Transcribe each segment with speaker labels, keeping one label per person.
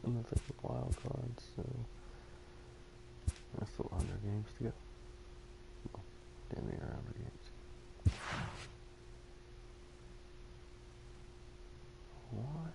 Speaker 1: I'm gonna take the wild cards, so that's still 100 games to go. Well, damn near 100 games. What?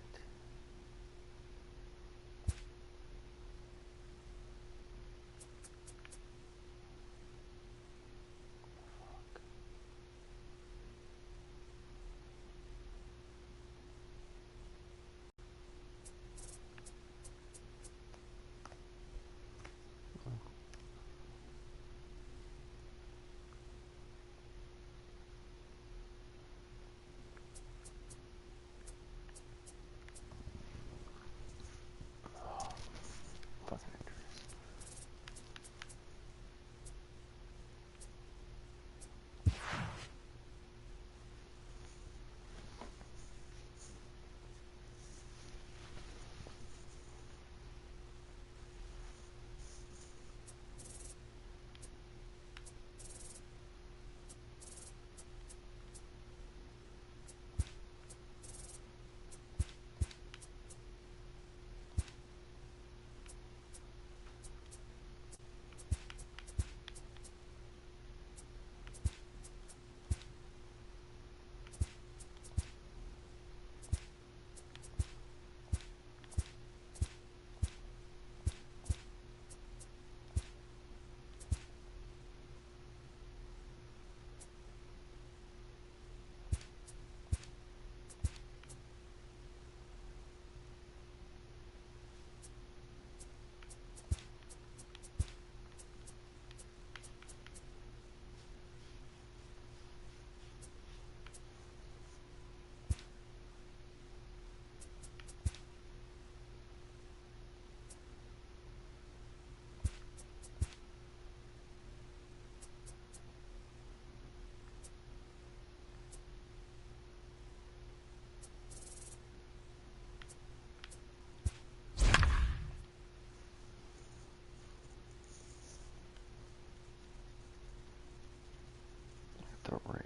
Speaker 1: The Rays.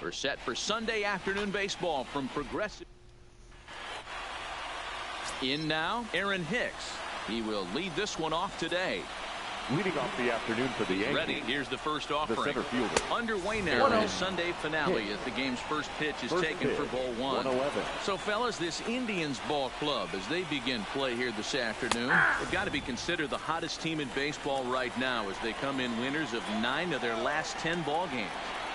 Speaker 2: We're set for Sunday afternoon baseball from Progressive. In now, Aaron Hicks. He will lead this one off today.
Speaker 3: Leading off the afternoon for the Yankees.
Speaker 2: Ready. Here's the first offering.
Speaker 3: The center fielder.
Speaker 2: Underway now in his Sunday finale as the game's first pitch is taken for ball one.
Speaker 3: 111.
Speaker 2: So, fellas, this Indians ball club, as they begin play here this afternoon, they've got to be considered the hottest team in baseball right now as they come in winners of 9 of their last 10 ball games.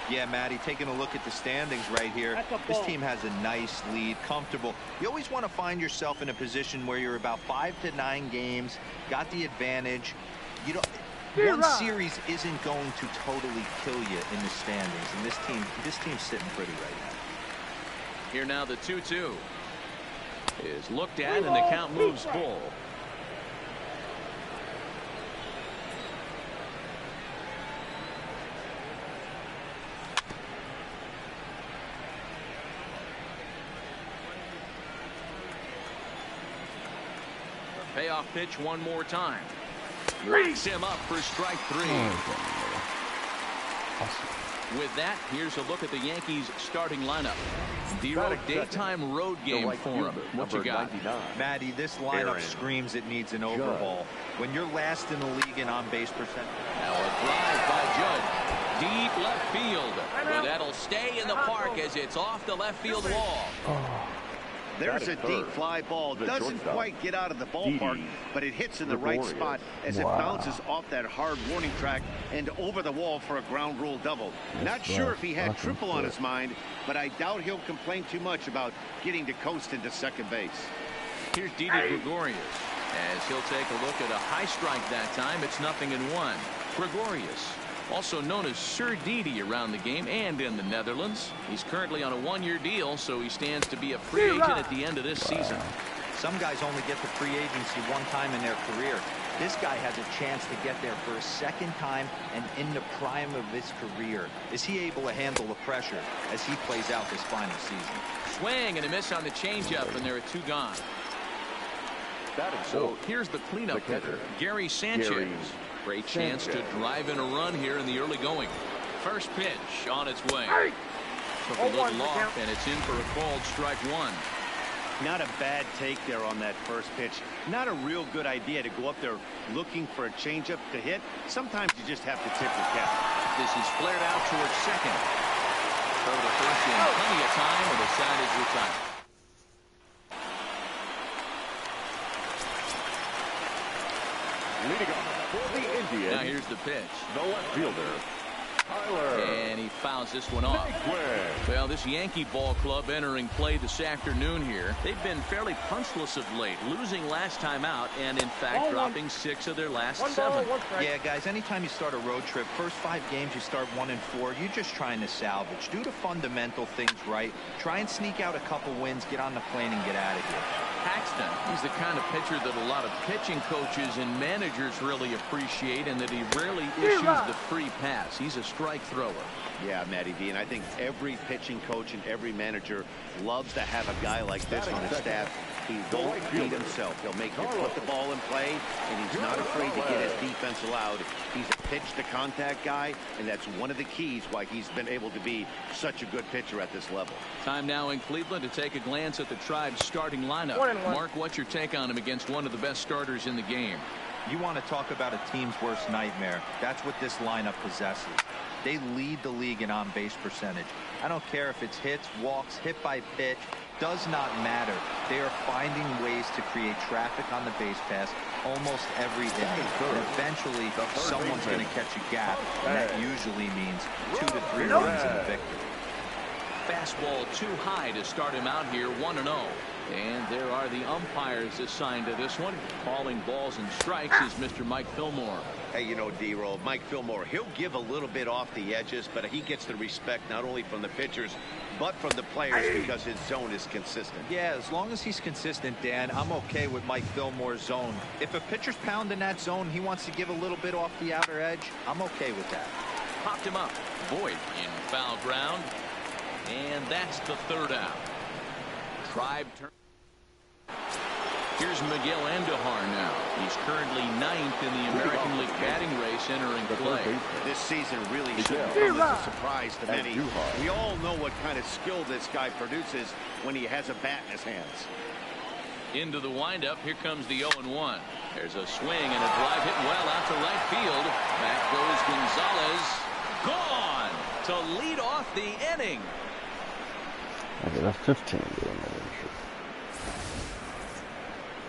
Speaker 4: Yeah, Matty, taking a look at the standings right here, this team has a nice lead, comfortable. You always want to find yourself in a position where you're about 5 to 9 games, got the advantage. You know, one series isn't going to totally kill you in the standings, and this team's sitting pretty right now.
Speaker 2: Here now the 2-2 is looked at, and the count moves full. Payoff pitch one more time. Racks him up for strike 3. With that, here's a look at the Yankees starting lineup. Zero daytime road game for him. What you got?
Speaker 3: 99.
Speaker 4: Matty, this lineup screams it needs an overhaul. When you're last in the league in on-base percentage.
Speaker 2: Now a drive by Judge. Deep left field. Well, that'll stay in the park as it's off the left field wall.
Speaker 5: There's a deep fly ball. Doesn't quite get out of the ballpark, but it hits in the right spot as it bounces off that hard warning track and over the wall for a ground rule double. Not sure if he had triple on his mind, but I doubt he'll complain too much about getting to coast into second base.
Speaker 2: Here's Didi Gregorius as he'll take a look at a high strike that time. It's 0-1. Gregorius, also known as Sir Didi around the game and in the Netherlands. He's currently on a 1-year deal, so he stands to be a free agent at the end of this season.
Speaker 4: Some guys only get the free agency one time in their career. This guy has a chance to get there for a second time and in the prime of his career. Is he able to handle the pressure as he plays out this final season?
Speaker 2: Swing and a miss on the changeup, and there are 2 gone. So here's the cleanup hitter, Gary Sanchez. Great chance to drive in a run here in the early going. First pitch on its way. Took a little off, and it's in for a called strike 1.
Speaker 5: Not a bad take there on that first pitch. Not a real good idea to go up there looking for a changeup to hit. Sometimes you just have to tip your cap.
Speaker 2: This is flared out towards second. Throw to first in plenty of time, and the side is retired.
Speaker 3: Leading off for the Indians.
Speaker 2: Now here's the pitch.
Speaker 3: The left fielder, Tyler.
Speaker 2: And he fouls this one off. Well, this Yankee ball club entering play this afternoon here. They've been fairly punchless of late, losing last time out and, in fact, dropping 6 of their last 7.
Speaker 4: Yeah, guys, anytime you start a road trip, first 5 games you start 1-4, you're just trying to salvage. Do the fundamental things right. Try and sneak out a couple wins, get on the plane, and get out of here.
Speaker 2: Paxton, he's the kind of pitcher that a lot of pitching coaches and managers really appreciate, and that he rarely issues the free pass. He's a strike thrower.
Speaker 5: Yeah, Matty D, and I think every pitching coach and every manager loves to have a guy like this on his staff. He won't beat himself. He'll make you put the ball in play, and he's not afraid to get his defense allowed. He's a pitch-to-contact guy, and that's one of the keys why he's been able to be such a good pitcher at this level.
Speaker 2: Time now in Cleveland to take a glance at the Tribe's starting lineup. Mark, what's your take on him against one of the best starters in the game?
Speaker 4: You want to talk about a team's worst nightmare. That's what this lineup possesses. They lead the league in on-base percentage. I don't care if it's hits, walks, hit by pitch. Does not matter. They are finding ways to create traffic on the base pass almost every inning. And eventually, someone's going to catch a gap, and that usually means 2 to 3 runs in the victory.
Speaker 2: Fastball too high to start him out here, 1-0. And there are the umpires assigned to this one. Calling balls and strikes is Mr. Mike Fillmore.
Speaker 6: Hey, you know, D-Roll, Mike Fillmore, he'll give a little bit off the edges, but he gets the respect not only from the pitchers, but from the players because his zone is consistent.
Speaker 4: Yeah, as long as he's consistent, Dan, I'm okay with Mike Fillmore's zone. If a pitcher's pounding that zone, he wants to give a little bit off the outer edge, I'm okay with that.
Speaker 2: Popped him up. Boyd in foul ground. And that's the 3rd out. Tribe turn. Here's Miguel Andujar now. He's currently 9th in the American League batting race entering play.
Speaker 5: This season really shouldn't come as a surprise to many. We all know what kind of skill this guy produces when he has a bat in his hands.
Speaker 2: Into the windup. Here comes the 0-1. There's a swing and a drive hit well out to right field. Back goes Gonzalez. Gone to lead off the inning.
Speaker 1: Okay, that's 15 doing that.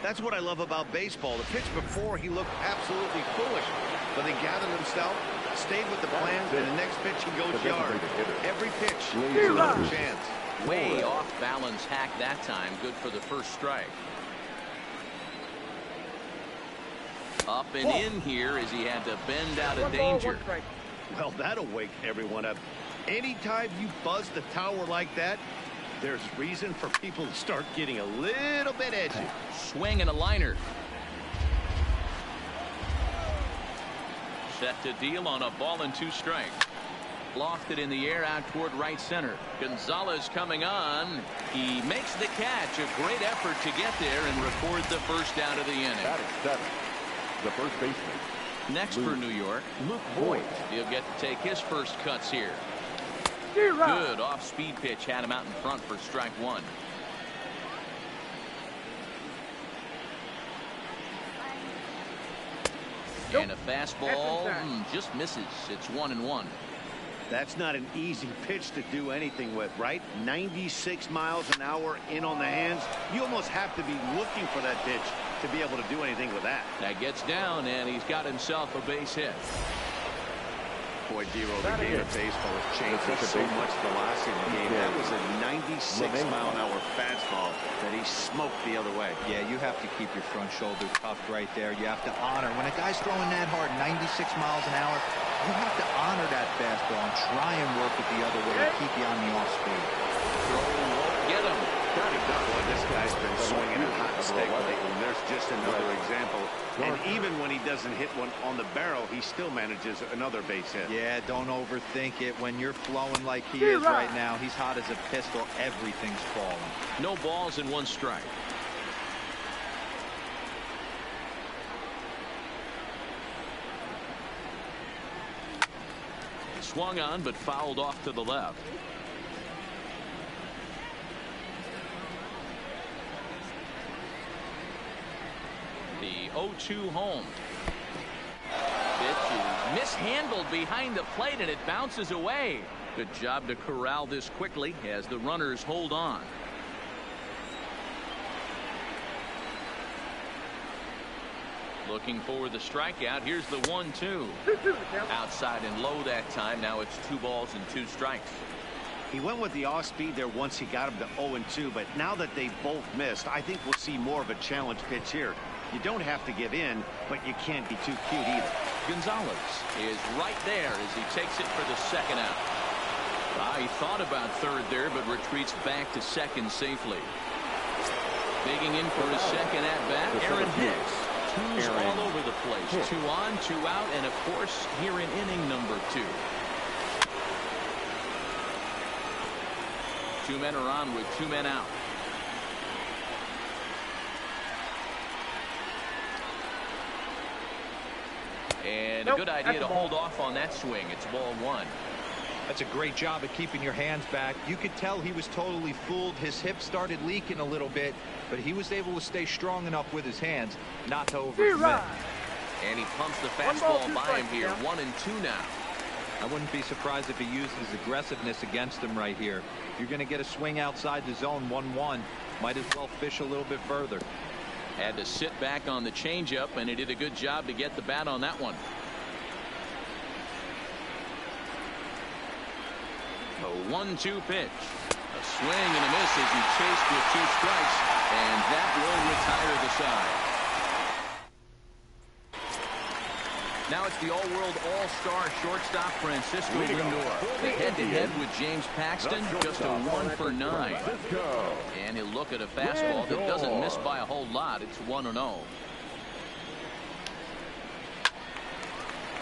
Speaker 5: That's what I love about baseball. The pitch before, he looked absolutely foolish, but he gathered himself, stayed with the plan, and the next pitch he goes yard. Every pitch is another chance.
Speaker 2: Way off balance hack that time. Good for the first strike. Up and in here as he had to bend out of danger.
Speaker 5: Well, that'll wake everyone up. Anytime you buzz the tower like that, there's reason for people to start getting a little bit edgy.
Speaker 2: Swing and a liner. Set to deal on a ball and 2 strikes. Lofted in the air out toward right center. Gonzalez coming on. He makes the catch. A great effort to get there and record the first out of the inning.
Speaker 3: That is 7. The first baseman.
Speaker 2: Next for New York, Luke Boyd. He'll get to take his first cuts here. Good off-speed pitch had him out in front for strike 1. And a fastball just misses. It's 1-1.
Speaker 5: That's not an easy pitch to do anything with, right? 96 miles an hour in on the hands. You almost have to be looking for that pitch to be able to do anything with that.
Speaker 2: That gets down, and he's got himself a base hit.
Speaker 5: Boy, D-Roll, the game of baseball has changed so much the last game. That was a 96-mile-an-hour fastball that he smoked the other way.
Speaker 4: Yeah, you have to keep your front shoulder cuffed right there. You have to honor. When a guy's throwing that hard, 96 miles an hour, you have to honor that fastball and try and work it the other way to keep you on the off speed.
Speaker 2: Throw won't get him.
Speaker 5: Boy, this guy's been swinging a hot stick lately. There's just another example. And even when he doesn't hit one on the barrel, he still manages another base hit.
Speaker 4: Yeah, don't overthink it. When you're flowing like he is right now, he's hot as a pistol. Everything's falling.
Speaker 2: No balls and 1 strike. Swung on, but fouled off to the left. The 0-2 home. Pitch is mishandled behind the plate, and it bounces away. Good job to corral this quickly as the runners hold on. Looking for the strikeout. Here's the 1-2. Outside and low that time. Now it's 2 balls and 2 strikes.
Speaker 5: He went with the off speed there once he got him to 0-2, but now that they both missed, I think we'll see more of a challenge pitch here. You don't have to give in, but you can't be too cute either.
Speaker 2: Gonzalez is right there as he takes it for the 2nd out. He thought about 3rd there, but retreats back to 2nd safely. Digging in for his 2nd at bat, Aaron Hicks. 2's all over the place. 2 on, 2 out, and of course here in inning number 2. 2 men are on with 2 men out. And a good idea to hold off on that swing. It's ball 1.
Speaker 4: That's a great job of keeping your hands back. You could tell he was totally fooled. His hip started leaking a little bit, but he was able to stay strong enough with his hands not to overcommit.
Speaker 2: And he pumps the fastball by him here. 1-2 now.
Speaker 4: I wouldn't be surprised if he used his aggressiveness against him right here. You're going to get a swing outside the zone 1-1. Might as well fish a little bit further.
Speaker 2: Had to sit back on the changeup, and he did a good job to get the bat on that one. A 1-2 pitch. A swing and a miss as he chased with 2 strikes, and that will retire the side. Now it's the all-world all-star shortstop Francisco Lindor. The head-to-head with James Paxton, just a 1 for 9. And he'll look at a fastball that doesn't miss by a whole lot. It's 1-0.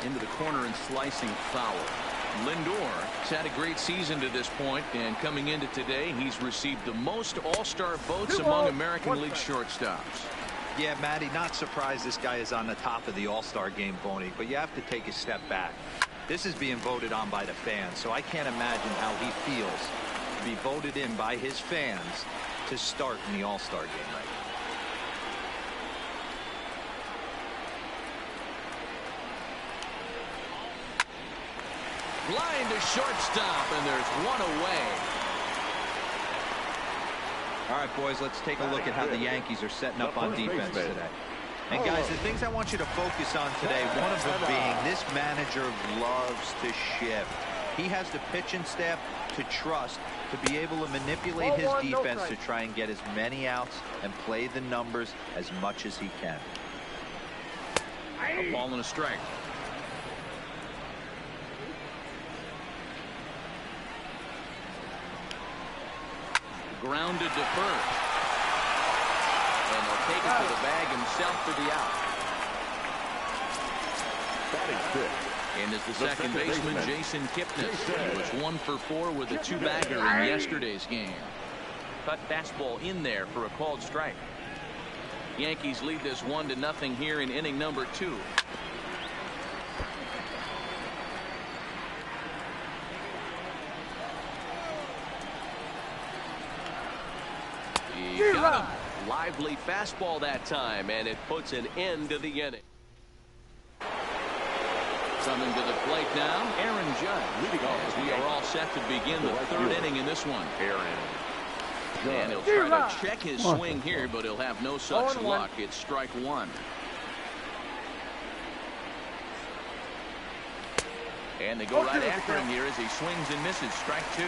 Speaker 2: Into the corner and slicing foul. Lindor has had a great season to this point, and coming into today, he's received the most all-star votes among American League shortstops.
Speaker 4: Yeah, Matty, not surprised this guy is on the top of the all-star game voting, but you have to take a step back. This is being voted on by the fans, so I can't imagine how he feels to be voted in by his fans to start in the all-star game right now.
Speaker 2: Line to shortstop, and there's 1 away.
Speaker 4: All right, boys, let's take a look at how the Yankees are setting up on defense today. And, guys, the things I want you to focus on today, one of them being this manager loves to shift. He has the pitching staff to trust to be able to manipulate his defense to try and get as many outs and play the numbers as much as he can.
Speaker 2: A ball and a strike. Grounded to first. And he'll take it to the bag himself for the out. And is the second baseman, Jason Kipnis. He was 1 for 4 with a 2-bagger in yesterday's game. Cut fastball in there for a called strike. Yankees lead this 1-0 here in inning number 2. He got him. Lively fastball that time, and it puts an end to the inning. Coming to the plate now, Aaron Judge. As we are all set to begin the 3rd inning in this one. And he'll try to check his swing here, but he'll have no such luck. It's strike 1. And they go right after him here as he swings and misses. Strike 2.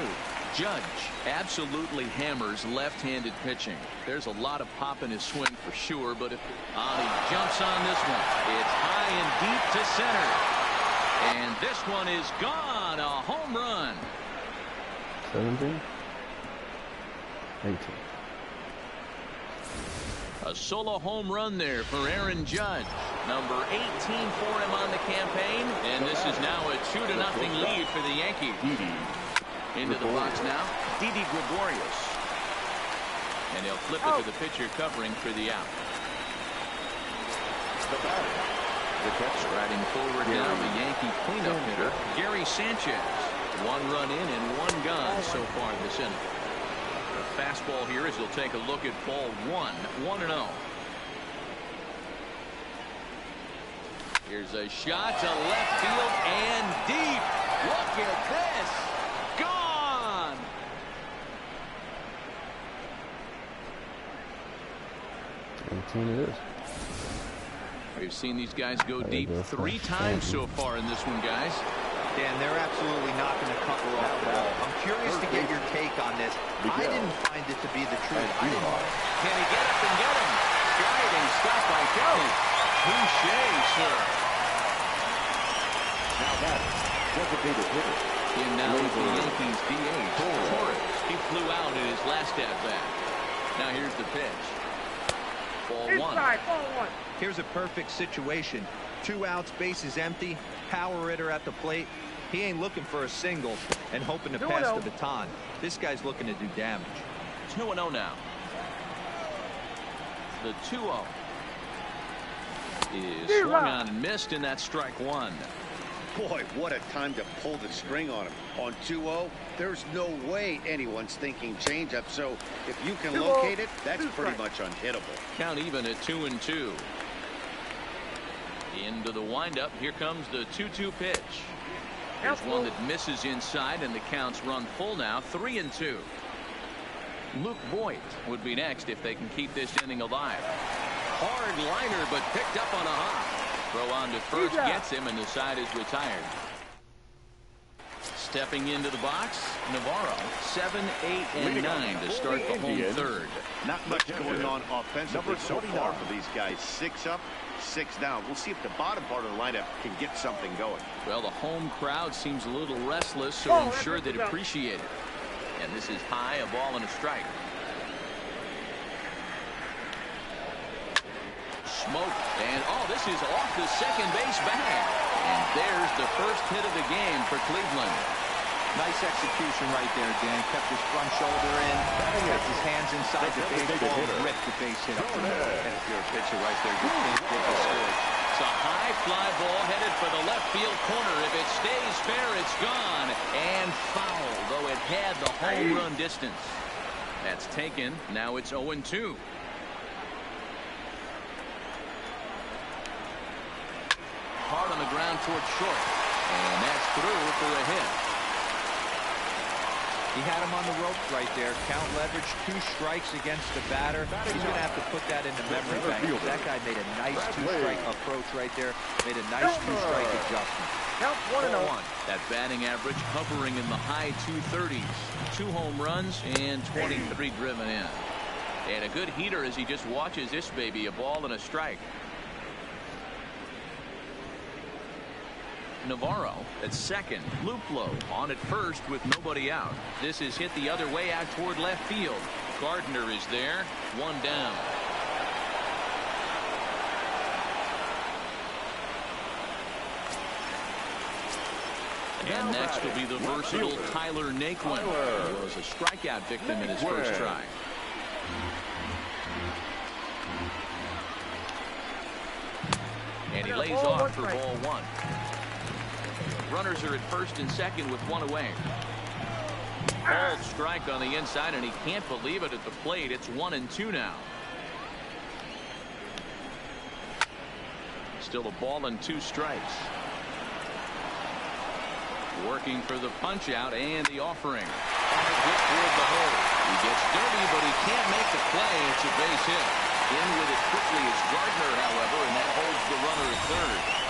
Speaker 2: Judge absolutely hammers left-handed pitching. There's a lot of pop in his swing for sure, but if he jumps on this one, it's high and deep to center. And this one is gone. A home run.
Speaker 1: 17, 18.
Speaker 2: A solo home run there for Aaron Judge. Number 18 for him on the campaign. And this is now a 2-0 lead for the Yankees. Into the box now, Didi Gregorius. And they'll flip it to the pitcher covering for the out. Striding forward now, the Yankee cleanup hitter, Gary Sanchez. 1 run in and 1 gone so far this inning. The fastball here as he'll take a look at ball 1-0. Here's a shot to left field and deep. Look at this. Gone.
Speaker 1: It is.
Speaker 2: We've seen these guys go deep 3 times so far in this one, guys.
Speaker 4: Dan, they're absolutely not going to cover off the ball. I'm curious to get your take on this. I didn't find it to be the truth.
Speaker 2: Can he get up and get him? Driving stop by Kelly. Touché, sir.
Speaker 3: Now that designated hitter.
Speaker 2: In now with the Yankees DH, Torres. He flew out in his last at-bat. Now here's the pitch. Ball 1.
Speaker 4: Here's a perfect situation. 2 outs, bases empty. Power hitter at the plate. He ain't looking for a single and hoping to pass the baton. This guy's looking to do damage.
Speaker 2: 2-0 now. The 2-0 is swung on and missed, and that's strike 1.
Speaker 5: Boy, what a time to pull the string on him. On 2-0, there's no way anyone's thinking changeup. So if you can locate it, that's pretty much unhittable.
Speaker 2: Count even at 2-2. Into the windup. Here comes the 2-2 pitch. There's one that misses inside, and the count's run full now. 3-2. Luke Voigt would be next if they can keep this inning alive. Hard liner, but picked up on a hop. Throw on to first gets him, and the side is retired. Stepping into the box, Navarro. 7, 8, and 9 to start the home third.
Speaker 5: Not much going on offensively so far for these guys. 6 up, 6 down. We'll see if the bottom part of the lineup can get something going.
Speaker 2: Well, the home crowd seems a little restless, so I'm sure they'd appreciate it. And this is high, a ball and a strike. Smoke, and this is off the second base bag. And there's the first hit of the game for Cleveland.
Speaker 4: Nice execution right there, Dan. Kept his front shoulder in, kept his hands inside the baseball, ripped the base hit up the middle. And if you're a pitcher right there, you think get the score.
Speaker 2: It's a high fly ball headed for the left field corner. If it stays fair, it's gone. And foul, though it had the home run distance. That's taken. Now it's 0-2. Hard on the ground towards short. And that's through for a hit.
Speaker 4: He had him on the ropes right there. Count leverage, 2 strikes against the batter. He's going to have to put that in the memory bank. That guy made a nice 2-strike approach right there. Made a nice 2-strike adjustment.
Speaker 2: Count 1-0. That batting average hovering in the high 230s. 2 home runs and 23 driven in. And a good heater as he just watches this baby. A ball and a strike. Navarro at second. Luplow on at first with nobody out. This is hit the other way out toward left field. Gardner is there. 1 down. And next will be the versatile Tyler Naquin, who was a strikeout victim in his first try. And he lays off for ball 1. Runners are at first and second with 1 away. Ball strike on the inside, and he can't believe it at the plate. It's 1-2 now. Still a ball and 2 strikes. Working for the punch out and the offering. Hard hit toward the hole. He gets dirty, but he can't make the play. It's a base hit. In with it quickly is Gardner, however, and that holds the runner at third.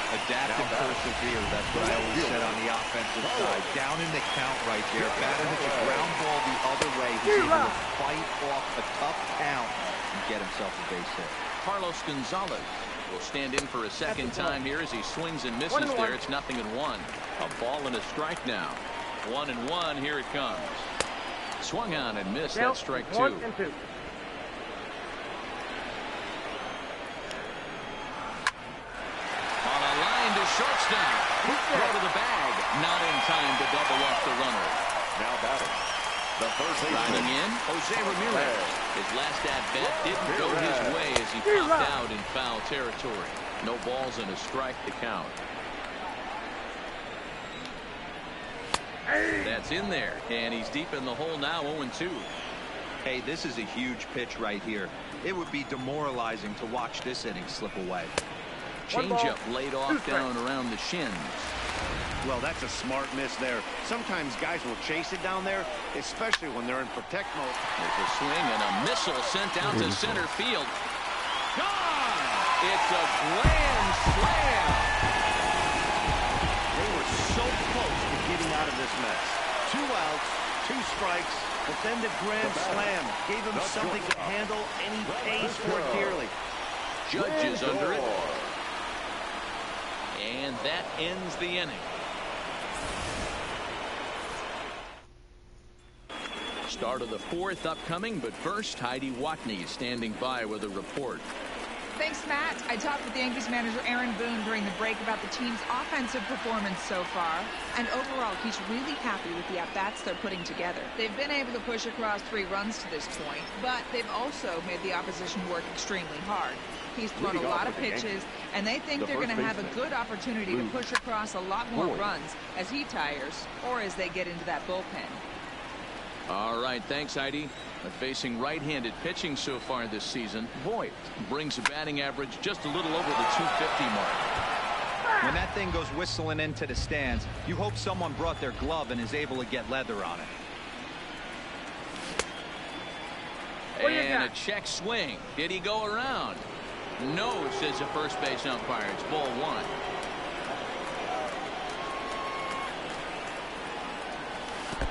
Speaker 4: Adapt and persevere. That's what I always said on the offensive side. Down in the count right there. Batter hits a ground ball the other way. He's able to fight off a tough count and get himself a base hit.
Speaker 2: Carlos Gonzalez will stand in for a second time here as he swings and misses there. It's 0-1. A ball and a strike now. 1-1. Here it comes. Swung on and missed. That's strike 2. shortstop. Throw to the bag. Not in time to double off the runner.
Speaker 3: Now batting, the third baseman,
Speaker 2: Riding in, Jose Ramirez. His last at-bat didn't go his way as he popped out in foul territory. No balls and a strike to count. That's in there, and he's deep in the hole now, 0-2.
Speaker 4: Hey, this is a huge pitch right here. It would be demoralizing to watch this inning slip away.
Speaker 2: Changeup laid off down around the shins.
Speaker 5: Well, that's a smart miss there. Sometimes guys will chase it down there, especially when they're in protect mode.
Speaker 2: There's a swing and a missile sent out to center field. Gone! It's a grand slam.
Speaker 5: They were so close to getting out of this mess. 2 outs, 2 strikes, but then the grand slam gave him something to handle, and he pays for it dearly.
Speaker 2: Judge is under it. And that ends the inning. Start of the 4th upcoming, but first, Heidi Watney is standing by with a report.
Speaker 7: Thanks, Matt. I talked with Yankees manager Aaron Boone during the break about the team's offensive performance so far. And overall, he's really happy with the at-bats they're putting together. They've been able to push across 3 runs to this point, but they've also made the opposition work extremely hard. He's thrown a lot of pitches, and they think they're going to have a good opportunity to push across a lot more runs as he tires or as they get into that bullpen.
Speaker 2: All right, thanks, Heidi. But facing right-handed pitching so far this season, Voigt brings a batting average just a little over the 250 mark.
Speaker 4: When that thing goes whistling into the stands, you hope someone brought their glove and is able to get leather on it.
Speaker 2: And a check swing. Did he go around? No, says the first base umpire. It's ball 1.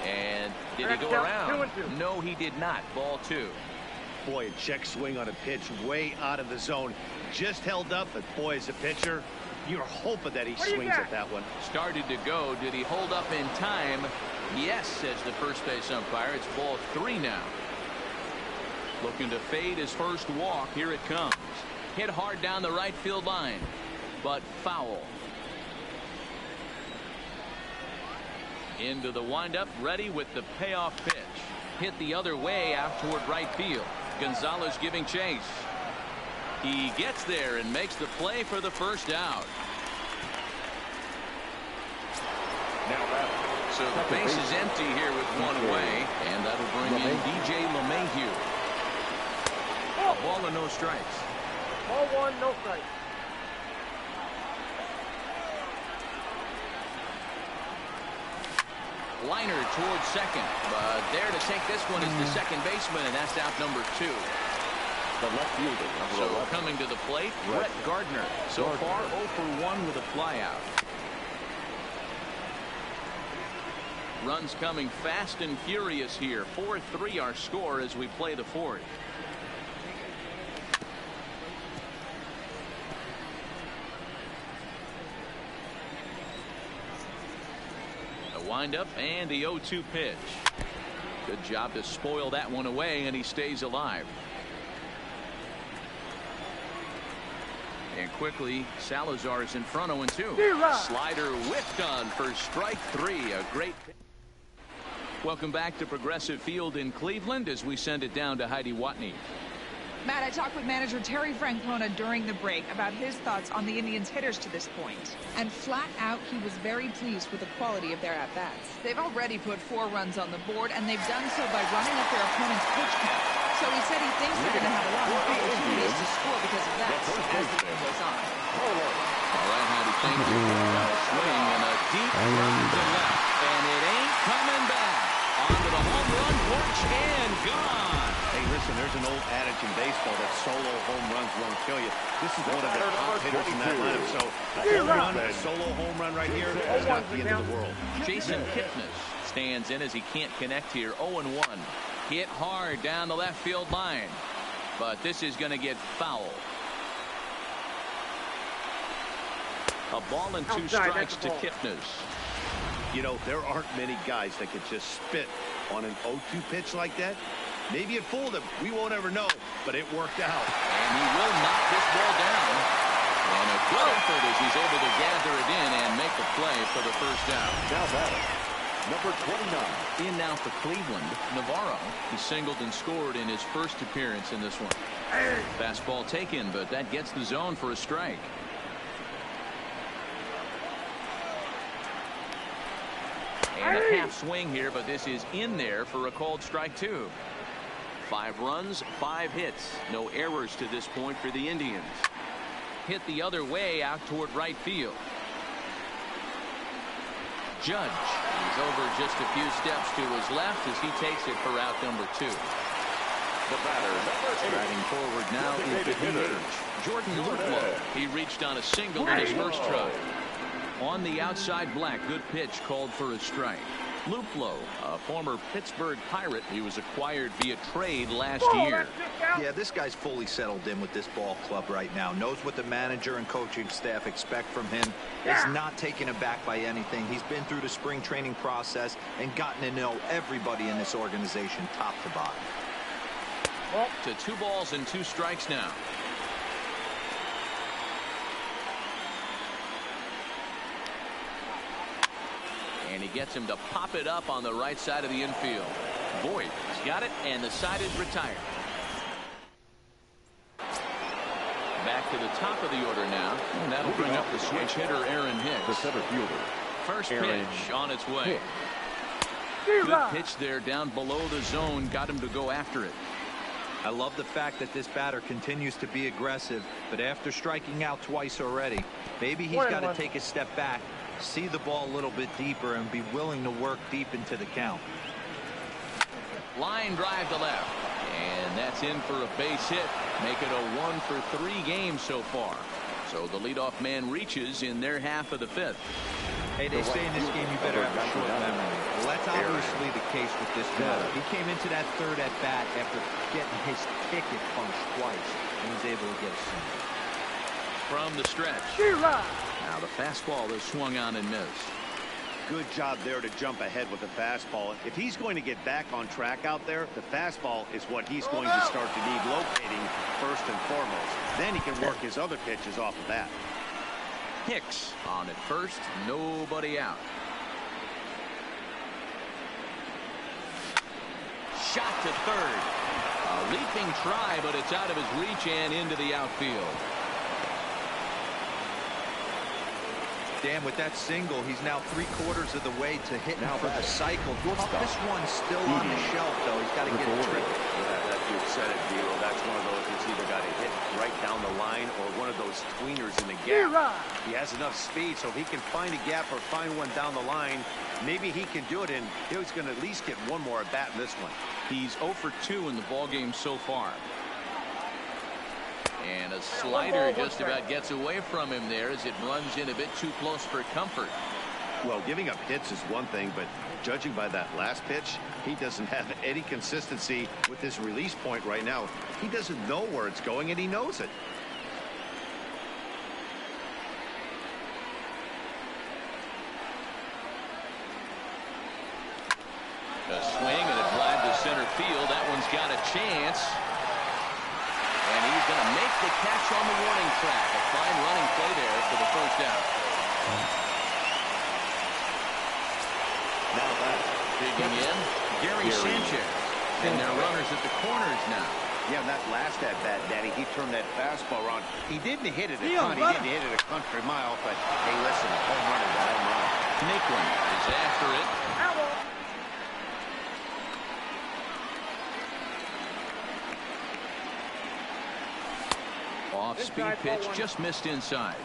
Speaker 2: And did he go around? No, he did not. Ball 2.
Speaker 5: Boy, a check swing on a pitch way out of the zone. Just held up, but boy, as a pitcher, you're hoping that he swings at that one.
Speaker 2: Started to go. Did he hold up in time? Yes, says the first base umpire. It's ball 3 now. Looking to fade his first walk. Here it comes. Hit hard down the right field line, but foul. Into the windup, ready with the payoff pitch. Hit the other way out toward right field. Gonzalez giving chase. He gets there and makes the play for the first out. So the base is empty here with 1 away, and that'll bring in DJ LeMahieu. A ball and no strikes.
Speaker 8: Ball 1, no strikes.
Speaker 2: Liner towards second, but there to take this one is the second baseman, and that's out number 2.
Speaker 3: The left fielder, number 11.
Speaker 2: Coming to the plate, Brett Gardner. So far 0 for 1 with a flyout. Runs coming fast and furious here. 4-3 our score as we play the 4th. Windup and the 0-2 pitch. Good job to spoil that one away, and he stays alive. And quickly, Salazar is in front, 0-2. Slider whiffed on for strike 3. A great pitch. Welcome back to Progressive Field in Cleveland as we send it down to Heidi Watney.
Speaker 7: Matt, I talked with manager Terry Francona during the break about his thoughts on the Indians' hitters to this point. And flat out, he was very pleased with the quality of their at-bats. They've already put 4 runs on the board, and they've done so by running up their opponent's pitch count. So he said he thinks they're going to have a lot more opportunities to score because of that as the game goes on.
Speaker 2: All right, Heidi, thank you. Swing and a deep right to left, and it ain't coming back. Onto the home run porch and gone.
Speaker 5: Hey, listen, there's an old adage in baseball that solo home runs won't kill you. This is one of the top hitters in that lineup. So a solo home run right here is not the end of the world.
Speaker 2: Jason Kipnis stands in as he can't connect here. 0-1. Hit hard down the left field line. But this is going to get foul. A ball and 2 strikes to Kipnis.
Speaker 5: You know, there aren't many guys that could just spit on an 0-2 pitch like that. Maybe it fooled him. We won't ever know, but it worked out.
Speaker 2: And he will knock this ball down. And a good effort as he's able to gather it in and make the play for the first down.
Speaker 3: Now batting, number 29.
Speaker 2: In now for Cleveland, Navarro. He singled and scored in his first appearance in this one. Fastball taken, but that gets the zone for a strike. And a half swing here, but this is in there for a called strike 2. 5 runs, 5 hits. No errors to this point for the Indians. Hit the other way out toward right field. Judge. He's over just a few steps to his left as he takes it for out number 2.
Speaker 3: The batter,
Speaker 2: Striding forward now is the DH, Jordan Luplow. He reached on a single in his first try. On the outside, Black. Good pitch called for a strike. Luplow, a former Pittsburgh Pirate. He was acquired via trade last year.
Speaker 4: Yeah, this guy's fully settled in with this ball club right now. Knows what the manager and coaching staff expect from him. Is not taken aback by anything. He's been through the spring training process and gotten to know everybody in this organization top to bottom.
Speaker 2: To 2 balls and 2 strikes now. And he gets him to pop it up on the right side of the infield. Voit has got it, and the side is retired. Back to the top of the order now, and that'll bring up the switch hitter Aaron Hicks.
Speaker 3: The center fielder.
Speaker 2: First pitch on its way. Good pitch there down below the zone. Got him to go after it.
Speaker 4: I love the fact that this batter continues to be aggressive, but after striking out twice already, maybe he's got to take a step back, see the ball a little bit deeper, and be willing to work deep into the count.
Speaker 2: Line drive to left, and that's in for a base hit. Make it a 1 for 3 games so far. So the leadoff man reaches in their half of the 5th.
Speaker 4: Hey, they say in this game you better have a short memory. Well, that's obviously the case with this batter. He came into that third at bat after getting his ticket punched twice and was able to get a single.
Speaker 2: From the stretch. Now the fastball is swung on and missed.
Speaker 5: Good job there to jump ahead with the fastball. If he's going to get back on track out there, the fastball is what he's going to start to need locating first and foremost. Then he can work his other pitches off of that.
Speaker 2: Hicks on at first, nobody out. Shot to third. A leaping try, but it's out of his reach and into the outfield.
Speaker 4: Dan, with that single, he's now 3/4 of the way to hitting for the cycle. This one's still on the shelf, though. He's got to get it tripped.
Speaker 6: You said it, Vito. That's one of those that's either got to hit right down the line or one of those tweeners in the gap. He has enough speed, so if he can find a gap or find one down the line, maybe he can do it, and he's going to at least get one more at bat in this one.
Speaker 2: He's 0 for 2 in the ballgame so far. And a slider just about gets away from him there as it runs in a bit too close for comfort.
Speaker 5: Well, giving up hits is one thing, but judging by that last pitch, he doesn't have any consistency with this release point right now. He doesn't know where it's going, and he knows it.
Speaker 2: A swing and a drive to center field. That one's got a chance. And he's going to make the catch on the warning track. A fine running play there for the first down.
Speaker 3: Now back.
Speaker 2: Digging in, Gary Sanchez. And they're runners at the corners now.
Speaker 5: Yeah, that last at bat, Daddy, he turned that fastball around. He didn't hit it a ton. He didn't hit it a country mile, but hey, listen, home run is a home run.
Speaker 2: Naquin is after it. Off-speed pitch just missed inside.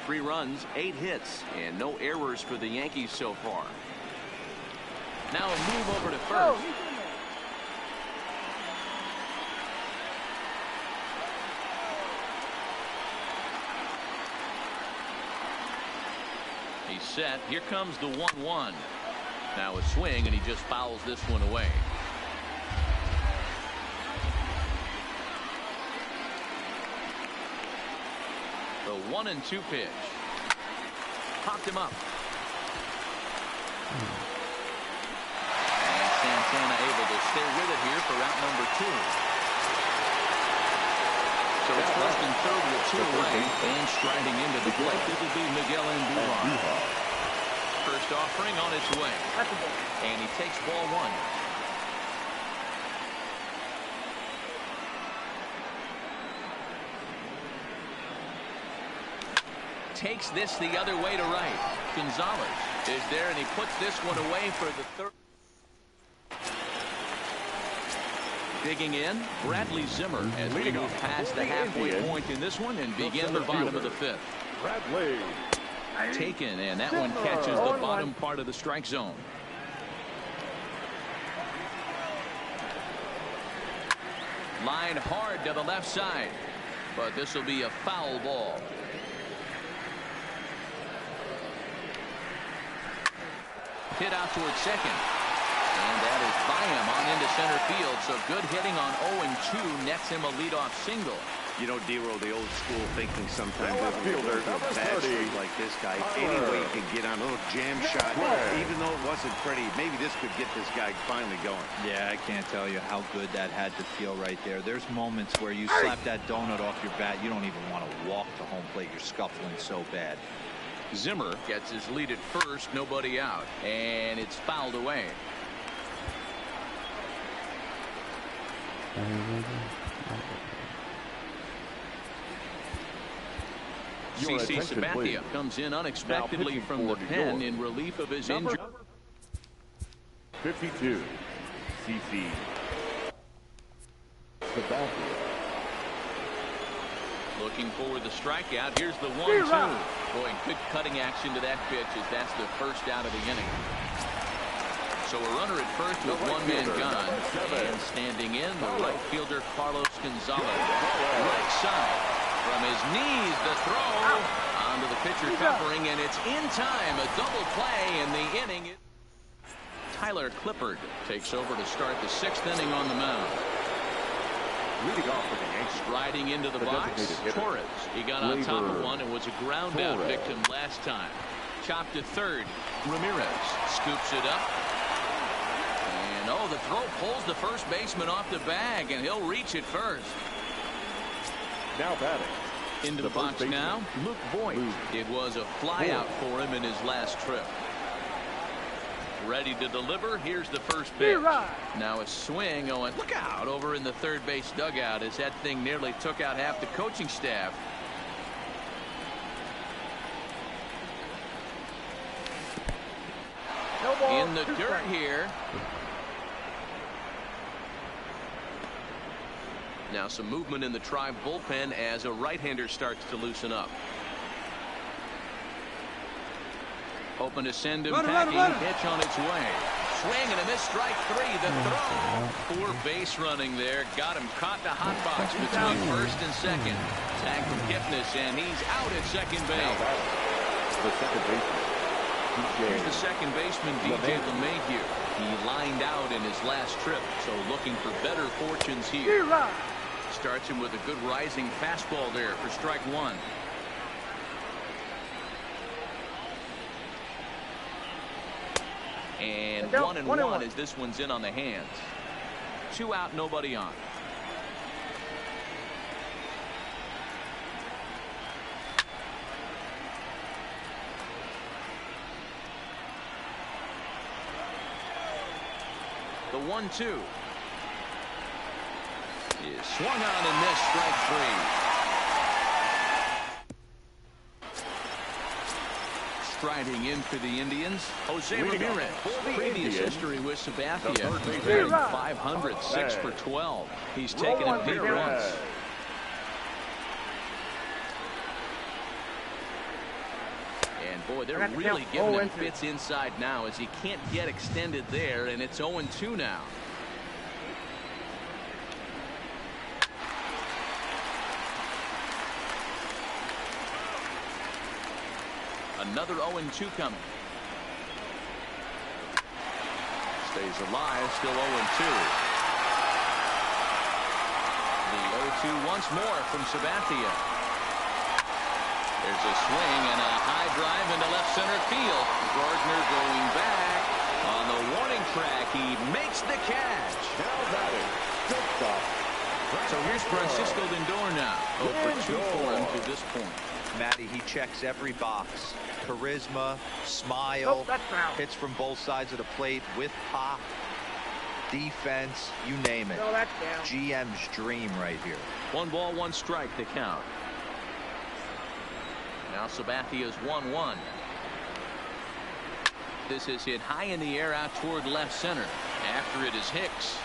Speaker 2: 3 runs, 8 hits, and no errors for the Yankees so far. Now a move over to first. He's set. Here comes the 1-1. Now a swing, and he just fouls this one away. The 1-2 pitch. Popped him up. And Santana able to stay with it here for route number 2. So So it's first and third with 2 away. And striding into the plate, it will be Miguel Andujar. First offering on its way. And he takes ball 1. Takes this the other way to right. Gonzalez is there, and he puts this one away for the third. Digging in, Bradley Zimmer as we move past the halfway point in this one and begin the bottom of the 5th.
Speaker 3: Bradley.
Speaker 2: Taken, and that one catches the bottom part of the strike zone. Line hard to the left side, but this will be a foul ball. Hit out towards second. And that is by him on into center field. So good hitting on 0-2 nets him a leadoff single.
Speaker 6: You know, D-Roll, the old school thinking sometimes of a bad streak like this guy. Any way he can get on a little jam shot, even though it wasn't pretty, maybe this could get this guy finally going.
Speaker 4: Yeah, I can't tell you how good that had to feel right there. There's moments where you slap that donut off your bat, you don't even want to walk to home plate. You're scuffling so bad.
Speaker 2: Zimmer gets his lead at first, nobody out, and it's fouled away. CC Sabathia comes in unexpectedly from the pen in relief of his injury.
Speaker 3: 52, CC Sabathia.
Speaker 2: Looking for the strikeout. Here's the 1-2. Boy, good cutting action to that pitch as that's the first out of the inning. So a runner at first with one man gone. And standing in, the right fielder Carlos Gonzalez. Right side. From his knees, the throw onto the pitcher covering, and it's in time. A double play in the inning. Tyler Clippard takes over to start the 6th inning on the mound.
Speaker 3: Leading off for the Yankees.
Speaker 2: Striding into the box, Torres. He got on top of one and was a ground out victim last time. Chopped to third. Ramirez scoops it up. And oh, the throw pulls the first baseman off the bag, and he'll reach it first.
Speaker 3: Now batting.
Speaker 2: Into the box now, Luke Voigt. It was a fly out for him in his last trip. Ready to deliver. Here's the first pitch. Now a swing. Oh, and look out over in the third base dugout as that thing nearly took out half the coaching staff. In the dirt here. Now some movement in the Tribe bullpen as a right-hander starts to loosen up. Open to send him packing. Pitch on its way. Swing and a miss, strike 3. The throw. Poor base running there. Got him caught in a hot box between first and second. Tag from Kipnis, and he's out at second base.
Speaker 3: The second baseman.
Speaker 2: Here's the second baseman, DJ LeMahieu. He lined out in his last trip, so looking for better fortunes here. Starts him with a good rising fastball there for strike 1. And 1-1 as this one's in on the hands. 2 out, nobody on. The 1-2 is swung on and missed, strike 3. Striding in for the Indians, Jose Ramirez. Previous history with Sabathia. Batting .500, 6 for 12. He's taken him deep runs. And boy, they're really giving him fits inside now as he can't get extended there, and it's 0-2 now. Another 0-2 coming. Stays alive, still 0-2. The 0-2 once more from Sabathia. There's a swing and a high drive into left center field. Gardner going back on the warning track. He makes the catch.
Speaker 3: Now batting, shortstop
Speaker 2: So here's Francisco Lindor now. 0 for 2 for him to this point.
Speaker 4: Matty, he checks every box. Charisma, smile, hits from both sides of the plate with pop, defense, you name it. GM's dream right here.
Speaker 2: 1 ball, 1 strike to count. Now Sabathia's 1-1. This is hit high in the air out toward left center. After it is Hicks.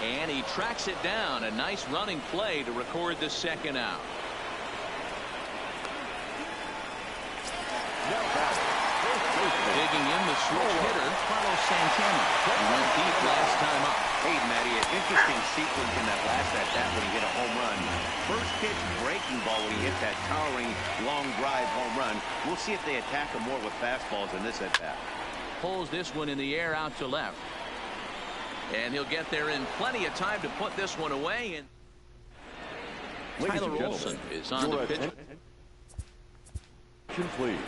Speaker 2: And he tracks it down. A nice running play to record the second out. Digging in the switch hitter, Carlos Santana. He went deep last time up.
Speaker 6: Hey, Matty, an interesting sequence in that last at-bat when he hit a home run. First pitch breaking ball when he hit that towering long drive home run. We'll see if they attack him more with fastballs in this at-bat.
Speaker 2: Pulls this one in the air out to left. And he'll get there in plenty of time to put this one away. And Tyler Olson is on the pitch.
Speaker 3: Please.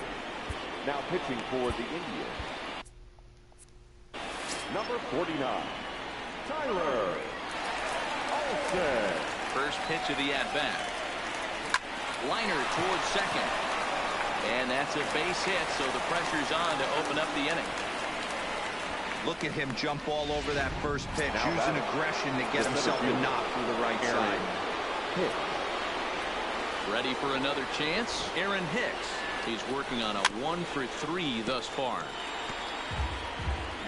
Speaker 3: Now pitching for the Indians, number 49, Tyler Olson.
Speaker 2: First pitch of the at-bat. Liner towards second. And that's a base hit, so the pressure's on to open up the inning.
Speaker 4: Look at him jump all over that first pitch, using aggression to get himself a knock through the right side.
Speaker 2: Ready for another chance? Aaron Hicks. He's working on a 1 for 3 thus far.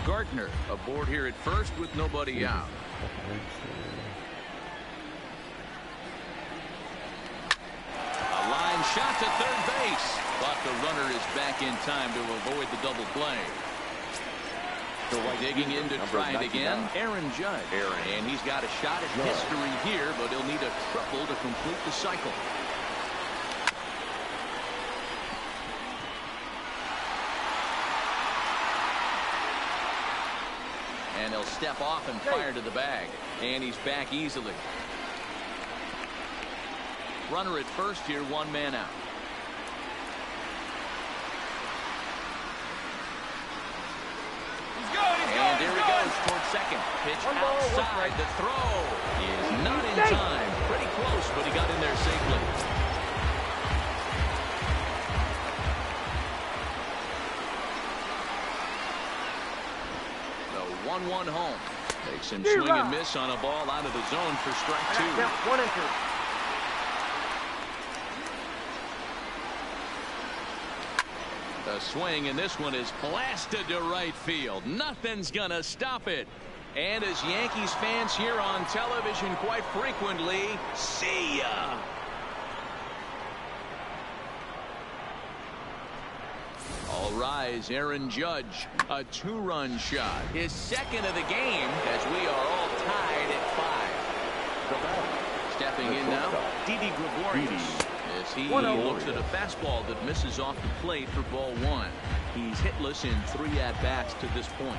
Speaker 2: Gardner aboard here at first with nobody out. A line shot to third base, but the runner is back in time to avoid the double play. Digging in to try it again, Aaron Judge. And he's got a shot at history here, but he'll need a triple to complete the cycle. And he'll step off and fire to the bag. And he's back easily. Runner at first here, 1 man out. And there he goes towards second. Pitch outside. The throw is not in time. Pretty close, but he got in there safely. The 1-1 home. Makes him swing and miss on a ball out of the zone for strike 2.
Speaker 8: 1-2.
Speaker 2: The swing, and this one is blasted to right field. Nothing's gonna stop it. And as Yankees fans hear on television quite frequently, see ya. All rise, Aaron Judge, a 2-run shot, his second of the game, as we are all tied at 5. Stepping in now, Didi Gregorius. As he looks at a fastball that misses off the plate for ball 1. He's hitless in 3 at-bats to this point.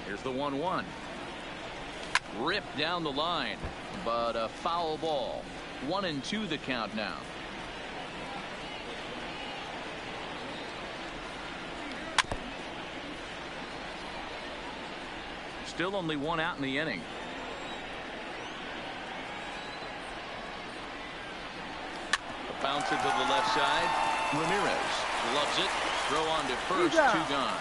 Speaker 2: Here's the 1-1. Ripped down the line, but a foul ball. 1-2 the count now. Still only 1 out in the inning. A bouncer to the left side. Ramirez loves it. Throw on to first. 2 gone.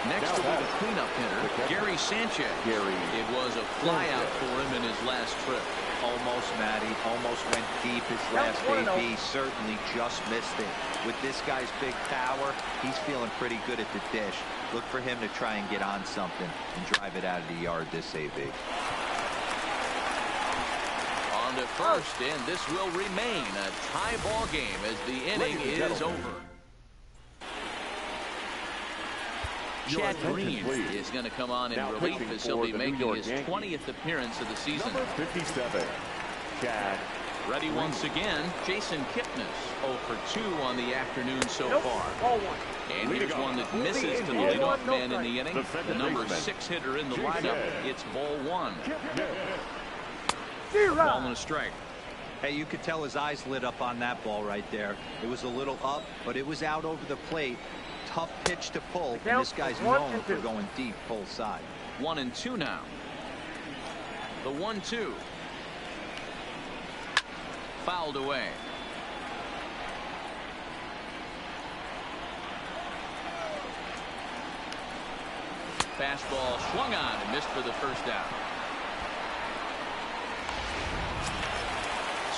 Speaker 2: Next will be the cleanup hitter, Gary Sanchez. It was a fly out for him in his last trip.
Speaker 4: Almost, Matty. Almost went deep his last AB. Certainly just missed it. With this guy's big power, he's feeling pretty good at the dish. Look for him to try and get on something and drive it out of the yard this AB.
Speaker 2: On to first, and this will remain a tie ball game as the inning is over. Chad Green is going to come on in relief as he'll be making his 20th appearance of the season.
Speaker 3: Number 57, Chad.
Speaker 2: Ready once again, Jason Kipnis, 0 for 2 on the afternoon so far. And here's one that misses to the leadoff man in the inning. The number 6 hitter in the lineup. It's ball 1. Ball and a strike.
Speaker 4: Hey, you could tell his eyes lit up on that ball right there. It was a little up, but it was out over the plate. Tough pitch to pull, and this guy's known for going deep full side.
Speaker 2: 1-2 now. The 1-2. Fouled away. Fastball swung on and missed for the first out.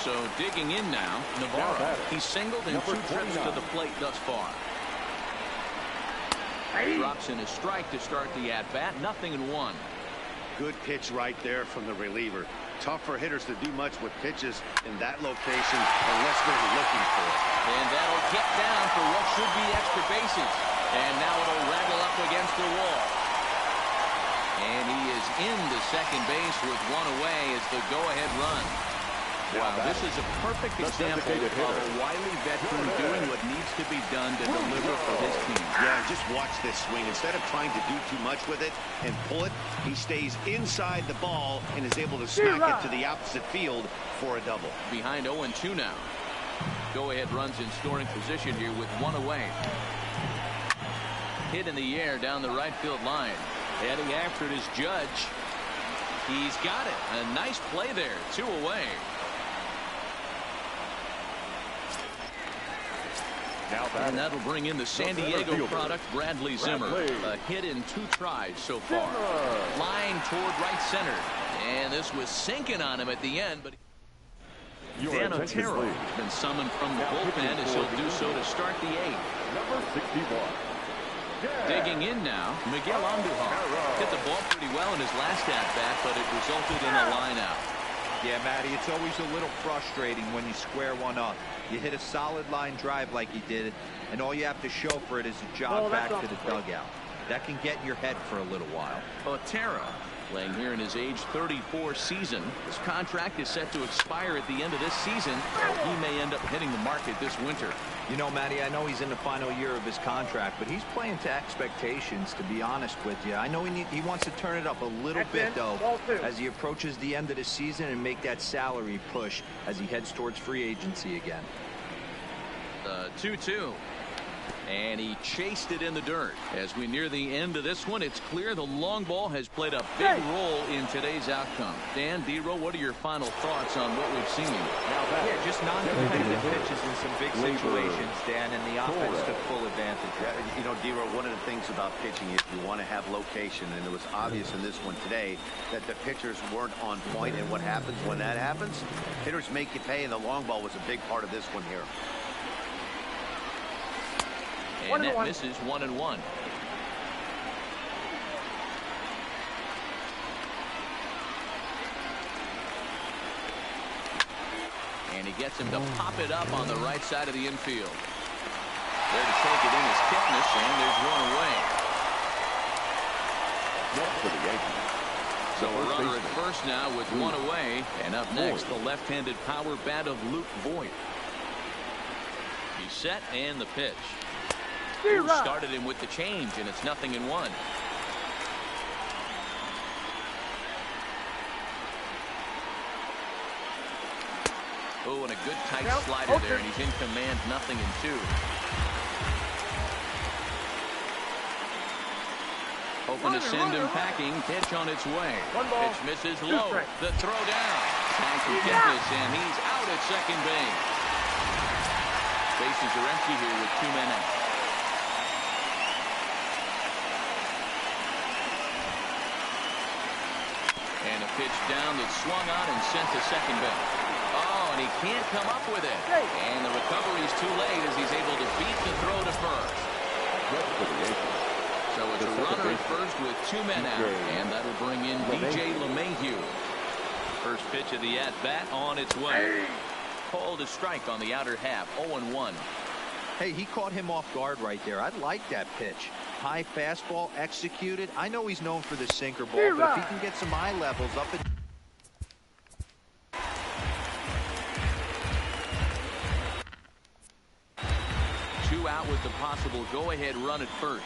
Speaker 2: So digging in now, Navarro. He's singled in 2 trips to the plate thus far. Drops in a strike to start the at-bat. 0-1.
Speaker 5: Good pitch right there from the reliever. Tough for hitters to do much with pitches in that location unless they're looking for it.
Speaker 2: And that'll get down for what should be extra bases. And now it'll rattle up against the wall. And he is into second base with 1 away as the go-ahead run. Wow, this is a perfect example of a wily veteran doing what needs to be done to deliver for his team.
Speaker 5: Yeah, just watch this swing. Instead of trying to do too much with it and pull it, he stays inside the ball and is able to smack it to the opposite field for a double.
Speaker 2: Behind 0-2 now. Go-ahead runs in scoring position here with 1 away. Hit in the air down the right field line. Heading after it is Judge. He's got it. A nice play there. 2 away. And that'll bring in the San Diego product, Bradley Zimmer. A hit in 2 tries so far. Line toward right center. And this was sinking on him at the end. But Dan Otero has been summoned from the bullpen as he'll do so to start the 8th.
Speaker 3: Number 61.
Speaker 2: Digging in now, Miguel Andujar. Hit the ball pretty well in his last at-bat, but it resulted in a line out.
Speaker 4: Yeah, Matty, it's always a little frustrating when you square one up. You hit a solid line drive like he did, and all you have to show for it is a jog back to the dugout. That can get in your head for a little while.
Speaker 2: Otero playing here in his age 34 season. His contract is set to expire at the end of this season. He may end up hitting the market this winter.
Speaker 4: You know, Matty, I know he's in the final year of his contract, but he's playing to expectations, to be honest with you. I know he wants to turn it up a little bit, though, as he approaches the end of the season and make that salary push as he heads towards free agency again.
Speaker 2: 2-2. And he chased it in the dirt. As we near the end of this one, it's clear the long ball has played a big role in today's outcome. Dan, D-Row, what are your final thoughts on what we've seen?
Speaker 4: Yeah, just non-competitive pitches in some big situations, Dan, and the offense took full advantage.
Speaker 5: You know, D-Row, one of the things about pitching is you want to have location, and it was obvious in this one today that the pitchers weren't on point, and what happens when that happens? Hitters make you pay, and the long ball was a big part of this one here.
Speaker 2: And that misses 1-1. And he gets him to pop it up on the right side of the infield. There to take it in is Kipnis, and there's 1 away.
Speaker 3: Next for the Yankees.
Speaker 2: So a runner at first now with 1 away. And up next, the left-handed power bat of Luke Voigt. He's set, and the pitch. Started him with the change, and it's 0-1. Oh, and a good tight slider there, and he's in command. 0-2. Hoping to send him packing. Pitch on its way. Pitch misses low. The throw down. Time for Kipnis, and he's out at second base. Bases are empty here with 2 men out. And a pitch down that's swung on and sent to second base. Oh, and he can't come up with it. And the recovery's too late as he's able to beat the throw to first. So it's a runner at first with 2 men out. And that'll bring in DJ LeMahieu. First pitch of the at-bat on its way. Called a strike on the outer half. 0-1.
Speaker 4: Hey, he caught him off guard right there. I like that pitch. High fastball executed. I know he's known for the sinker ball, but if he can get some eye levels up at
Speaker 2: 2 out with the possible go-ahead run at first.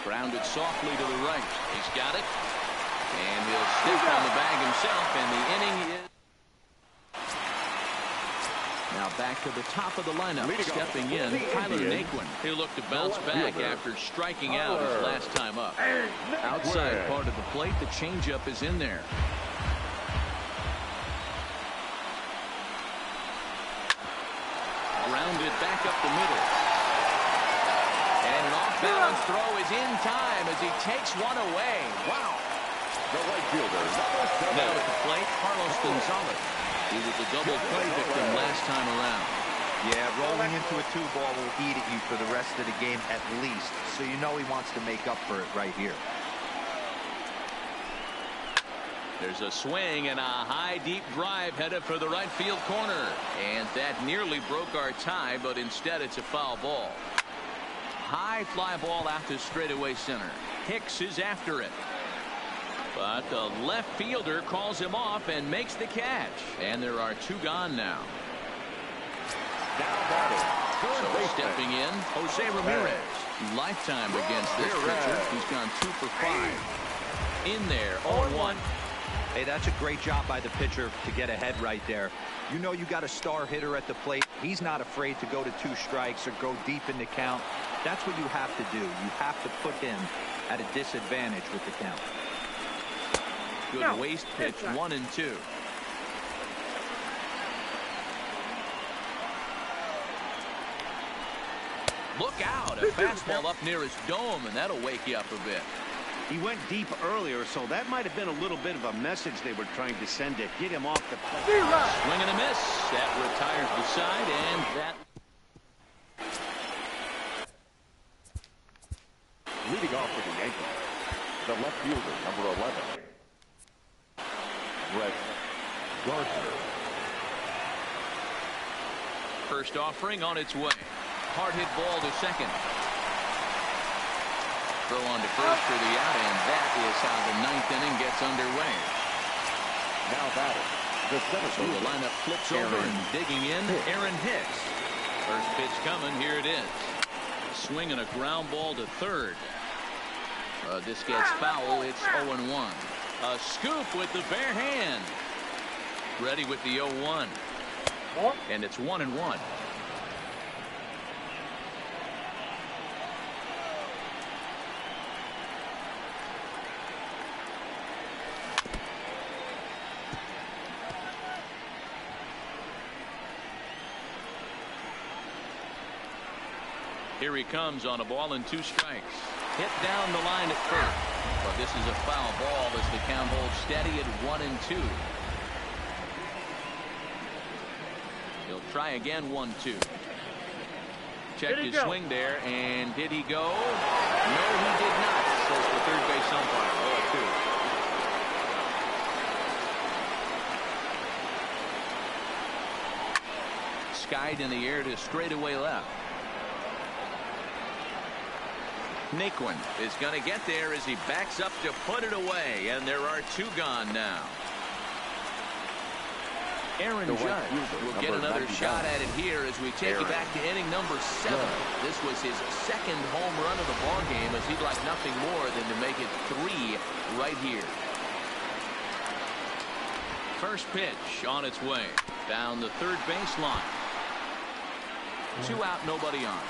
Speaker 2: Grounded softly to the right. He's got it. And he'll stick on the bag himself, and the inning is... Now back to the top of the lineup. Stepping in, Tyler Naquin. He'll look to bounce back after striking out his last time up. Outside part of the plate, the changeup is in there. Grounded back up the middle. And an off-balance throw is in time as he takes one away. Wow.
Speaker 3: The right fielder,
Speaker 2: now at the plate, Carlos Gonzalez. He was a double play victim last time around.
Speaker 4: Yeah, rolling into a 2-ball will eat at you for the rest of the game at least. So you know he wants to make up for it right here.
Speaker 2: There's a swing and a high deep drive headed for the right field corner. And that nearly broke our tie, but instead it's a foul ball. High fly ball out to straightaway center. Hicks is after it. But the left fielder calls him off and makes the catch. And there are 2 gone now. So stepping in, Jose Ramirez. Lifetime against this pitcher. He's gone 2 for 5. In there, 0-1.
Speaker 4: Hey, that's a great job by the pitcher to get ahead right there. You know you got a star hitter at the plate. He's not afraid to go to 2 strikes or go deep in the count. That's what you have to do. You have to put him at a disadvantage with the count.
Speaker 2: Good waste pitch, 1-2. Look out, a fastball up near his dome, and that'll wake you up a bit.
Speaker 5: He went deep earlier, so that might have been a little bit of a message they were trying to send to get him off the plate.
Speaker 2: Swing and a miss. That retires the side, and that...
Speaker 3: Leading off for the Yankees, the left fielder, number 11, Brett Gardner.
Speaker 2: First offering on its way. Hard hit ball to second. Throw on to first for the out, and that is how the 9th inning gets underway.
Speaker 3: Now batting, the center
Speaker 2: so the lineup flips over and digging in, Aaron Hicks. First pitch coming, here it is. Swing and a ground ball to third. This gets foul, it's 0-1. A scoop with the bare hand. Ready with the 0-1. And it's 1-1. Here he comes on a ball and 2 strikes. Hit down the line at first. But this is a foul ball as the count holds steady at 1-2. He'll try again, 1-2. Checked his swing there, and did he go? No, he did not, says the third base umpire. 0-2. Skied in the air to straightaway left. Naquin is going to get there as he backs up to put it away, and there are 2 gone now. Aaron Judge will get another shot at it here as we take it back to inning number 7. This was his 2nd home run of the ball game, as he'd like nothing more than to make it 3 right here. First pitch on its way down the third baseline. 2 out, nobody on.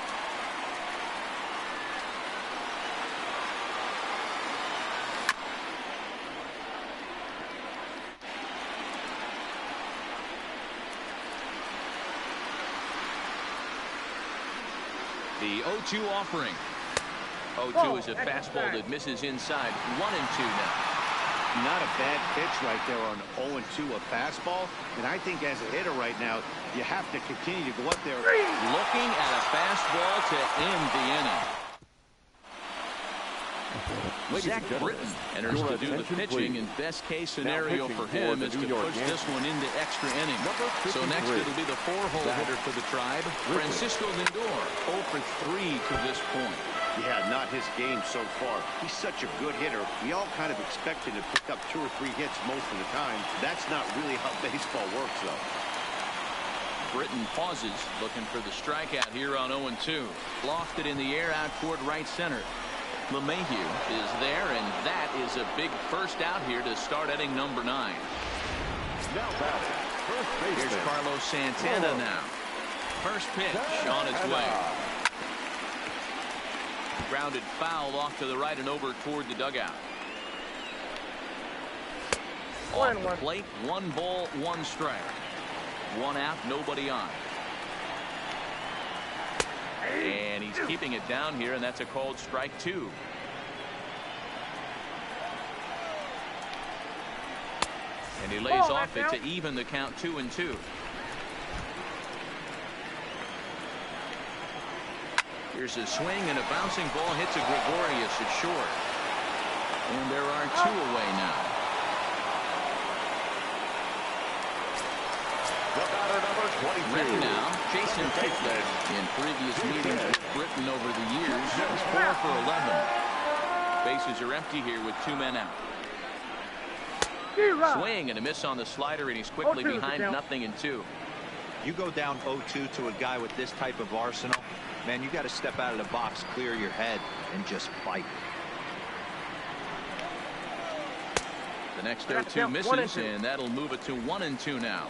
Speaker 2: The 0-2 offering. 0-2 is a fastball that misses inside. 1-2 now.
Speaker 5: Not a bad pitch right there on 0-2, a fastball. And I think as a hitter right now, you have to continue to go up there.
Speaker 2: Looking at a fastball to end the inning. Zach Britton enters to do the pitching, and best case scenario for him is to push this one into extra innings. So next it'll be the 4-hole hitter for the Tribe, Francisco Lindor, 0 for 3 to this point.
Speaker 5: Yeah, not his game so far. He's such a good hitter. We all kind of expect him to pick up 2 or 3 hits most of the time. That's not really how baseball works, though.
Speaker 2: Britton pauses, looking for the strikeout here on 0-2. Lofted in the air out toward right center. LeMahieu is there, and that is a big first out here to start inning number 9.
Speaker 3: Now batting, first baseman.
Speaker 2: Here's Carlos Santana now. First pitch on its way. Grounded foul off to the right and over toward the dugout. Off the plate, 1 ball, 1 strike. 1 out, nobody on. And he's keeping it down here, and that's a called strike 2. And he lays off it to even the count 2-2. Here's a swing, and a bouncing ball hits a Gregorius at short. And there are 2 away now.
Speaker 3: The batter, number 22.
Speaker 2: Ready now, Jason Tickler. In previous meetings with Britton over the years, he's 4 for 11. Bases are empty here with 2 men out. Swing and a miss on the slider, and he's quickly behind 0-2.
Speaker 4: You go down 0-2 to a guy with this type of arsenal, man, you got to step out of the box, clear your head, and just fight.
Speaker 2: The next 0-2 misses, and that'll move it to 1-2 now.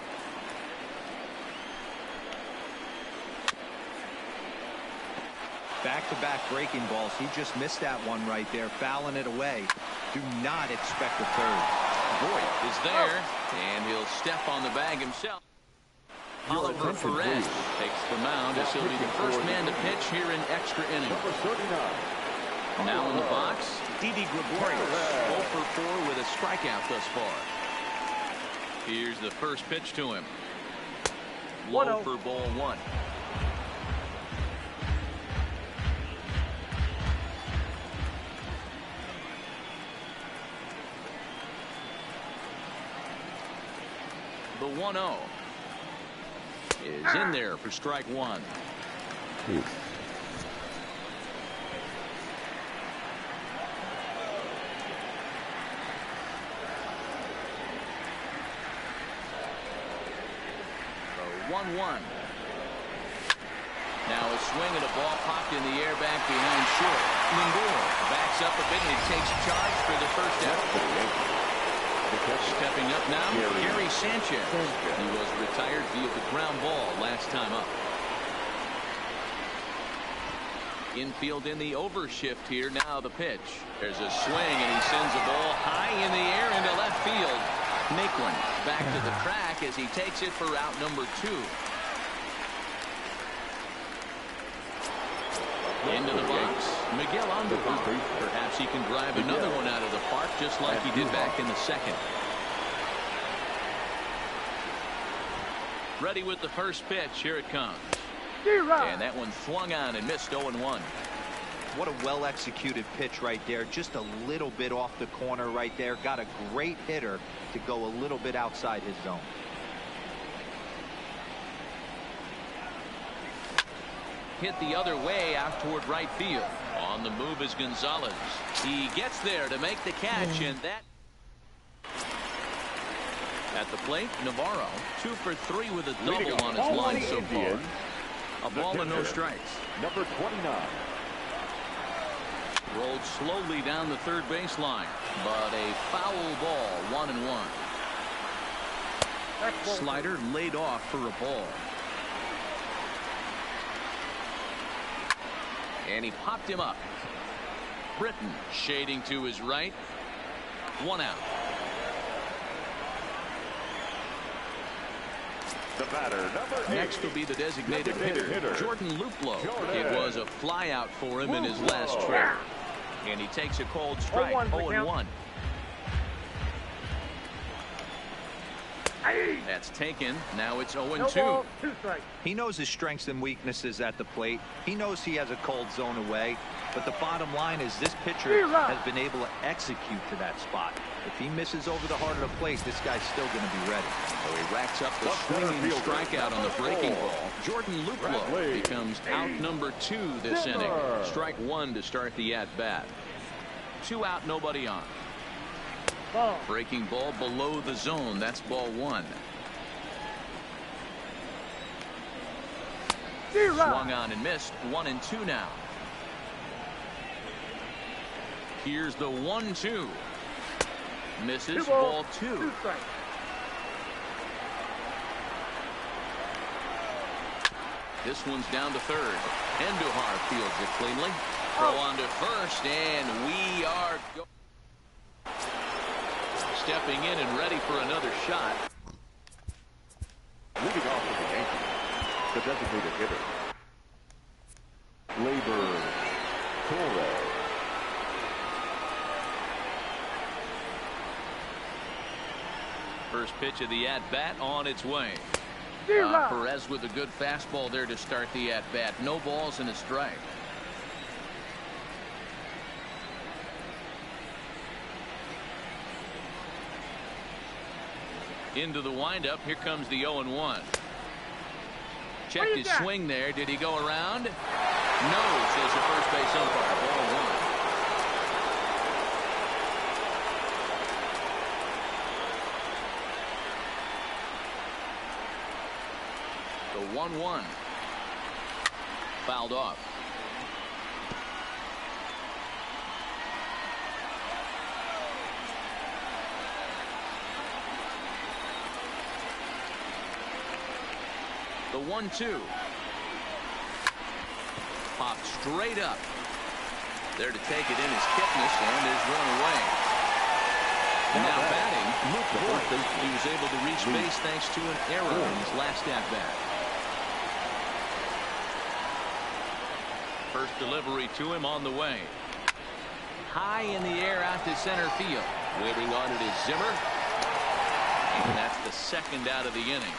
Speaker 4: Back-to-back breaking balls. He just missed that one right there, fouling it away. Do not expect a third.
Speaker 2: Voigt is there, and he'll step on the bag himself. Oliver Perez takes the mound as he'll be the first man to pitch here in extra innings.
Speaker 3: Number 39.
Speaker 2: Now in the box, Didi Gregorius, 0 for 4 with a strikeout thus far. Here's the first pitch to him. Low for ball 1. The 1-0 is in there for strike 1.
Speaker 1: Jeez.
Speaker 2: The 1-1. Now a swing and a ball popped in the air back behind short. Lindor backs up a bit and he takes charge for the first out. Stepping up now, Gary Sanchez. He was retired via the ground ball last time up. Infield in the overshift here. Now the pitch. There's a swing, and he sends a ball high in the air into left field. Naquin back to the track as he takes it for out number 2. Into the box, Miguel Andujar. Perhaps he can drive another one out of the park just like he did back in the second. Ready with the first pitch. Here it comes. And that one swung on and missed 0-1.
Speaker 4: What a well-executed pitch right there. Just a little bit off the corner right there. Got a great hitter to go a little bit outside his zone.
Speaker 2: Hit the other way out toward right field. On the move is Gonzalez. He gets there to make the catch, and that at the plate, Navarro 2 for 3 with a double on his line so far. A ball and no strikes.
Speaker 3: Number 29.
Speaker 2: Rolled slowly down the third baseline, but a foul ball, 1-1. Slider laid off for a ball. And he popped him up. Britton shading to his right. 1 out.
Speaker 3: The batter, number 8.
Speaker 2: Next will be the designated hitter, Jordan Luplow. It was a fly out for him in his last trip. And he takes a cold strike. 0-1. That's taken. Now it's 0-2.
Speaker 4: He knows his strengths and weaknesses at the plate. He knows he has a cold zone away. But the bottom line is this pitcher has been able to execute to that spot. If he misses over the heart of the plate, this guy's still going to be ready.
Speaker 2: So he racks up the swinging strikeout on the breaking ball. Jordan Luplow becomes out number 2 this inning. Strike 1 to start the at-bat. 2 out, nobody on. Breaking ball below the zone. That's ball 1. Swung on and missed. 1-2 now. Here's the 1-2. Misses.
Speaker 8: 2
Speaker 2: Ball 2.
Speaker 8: 2 strikes.
Speaker 2: This one's down to third. Endujar fields it cleanly. Throw on to first, and we are stepping in and ready for another shot.
Speaker 3: Leading off for the Yankees, the designated hitter, Labor Torres.
Speaker 2: First pitch of the at-bat on its way. Perez with a good fastball there to start the at-bat. No balls and a strike. Into the windup. Here comes the 0-1. Checked his swing there. Did he go around? No, says the first base umpire. Ball 1. The 1-1. Fouled off. The 1-2. Popped straight up. There to take it in is Kipnis, and is run away. Now batting, he was able to reach base thanks to an error in his last at-bat. First delivery to him on the way. High in the air out to center field. Waiting on it is Zimmer. And that's the second out of the inning.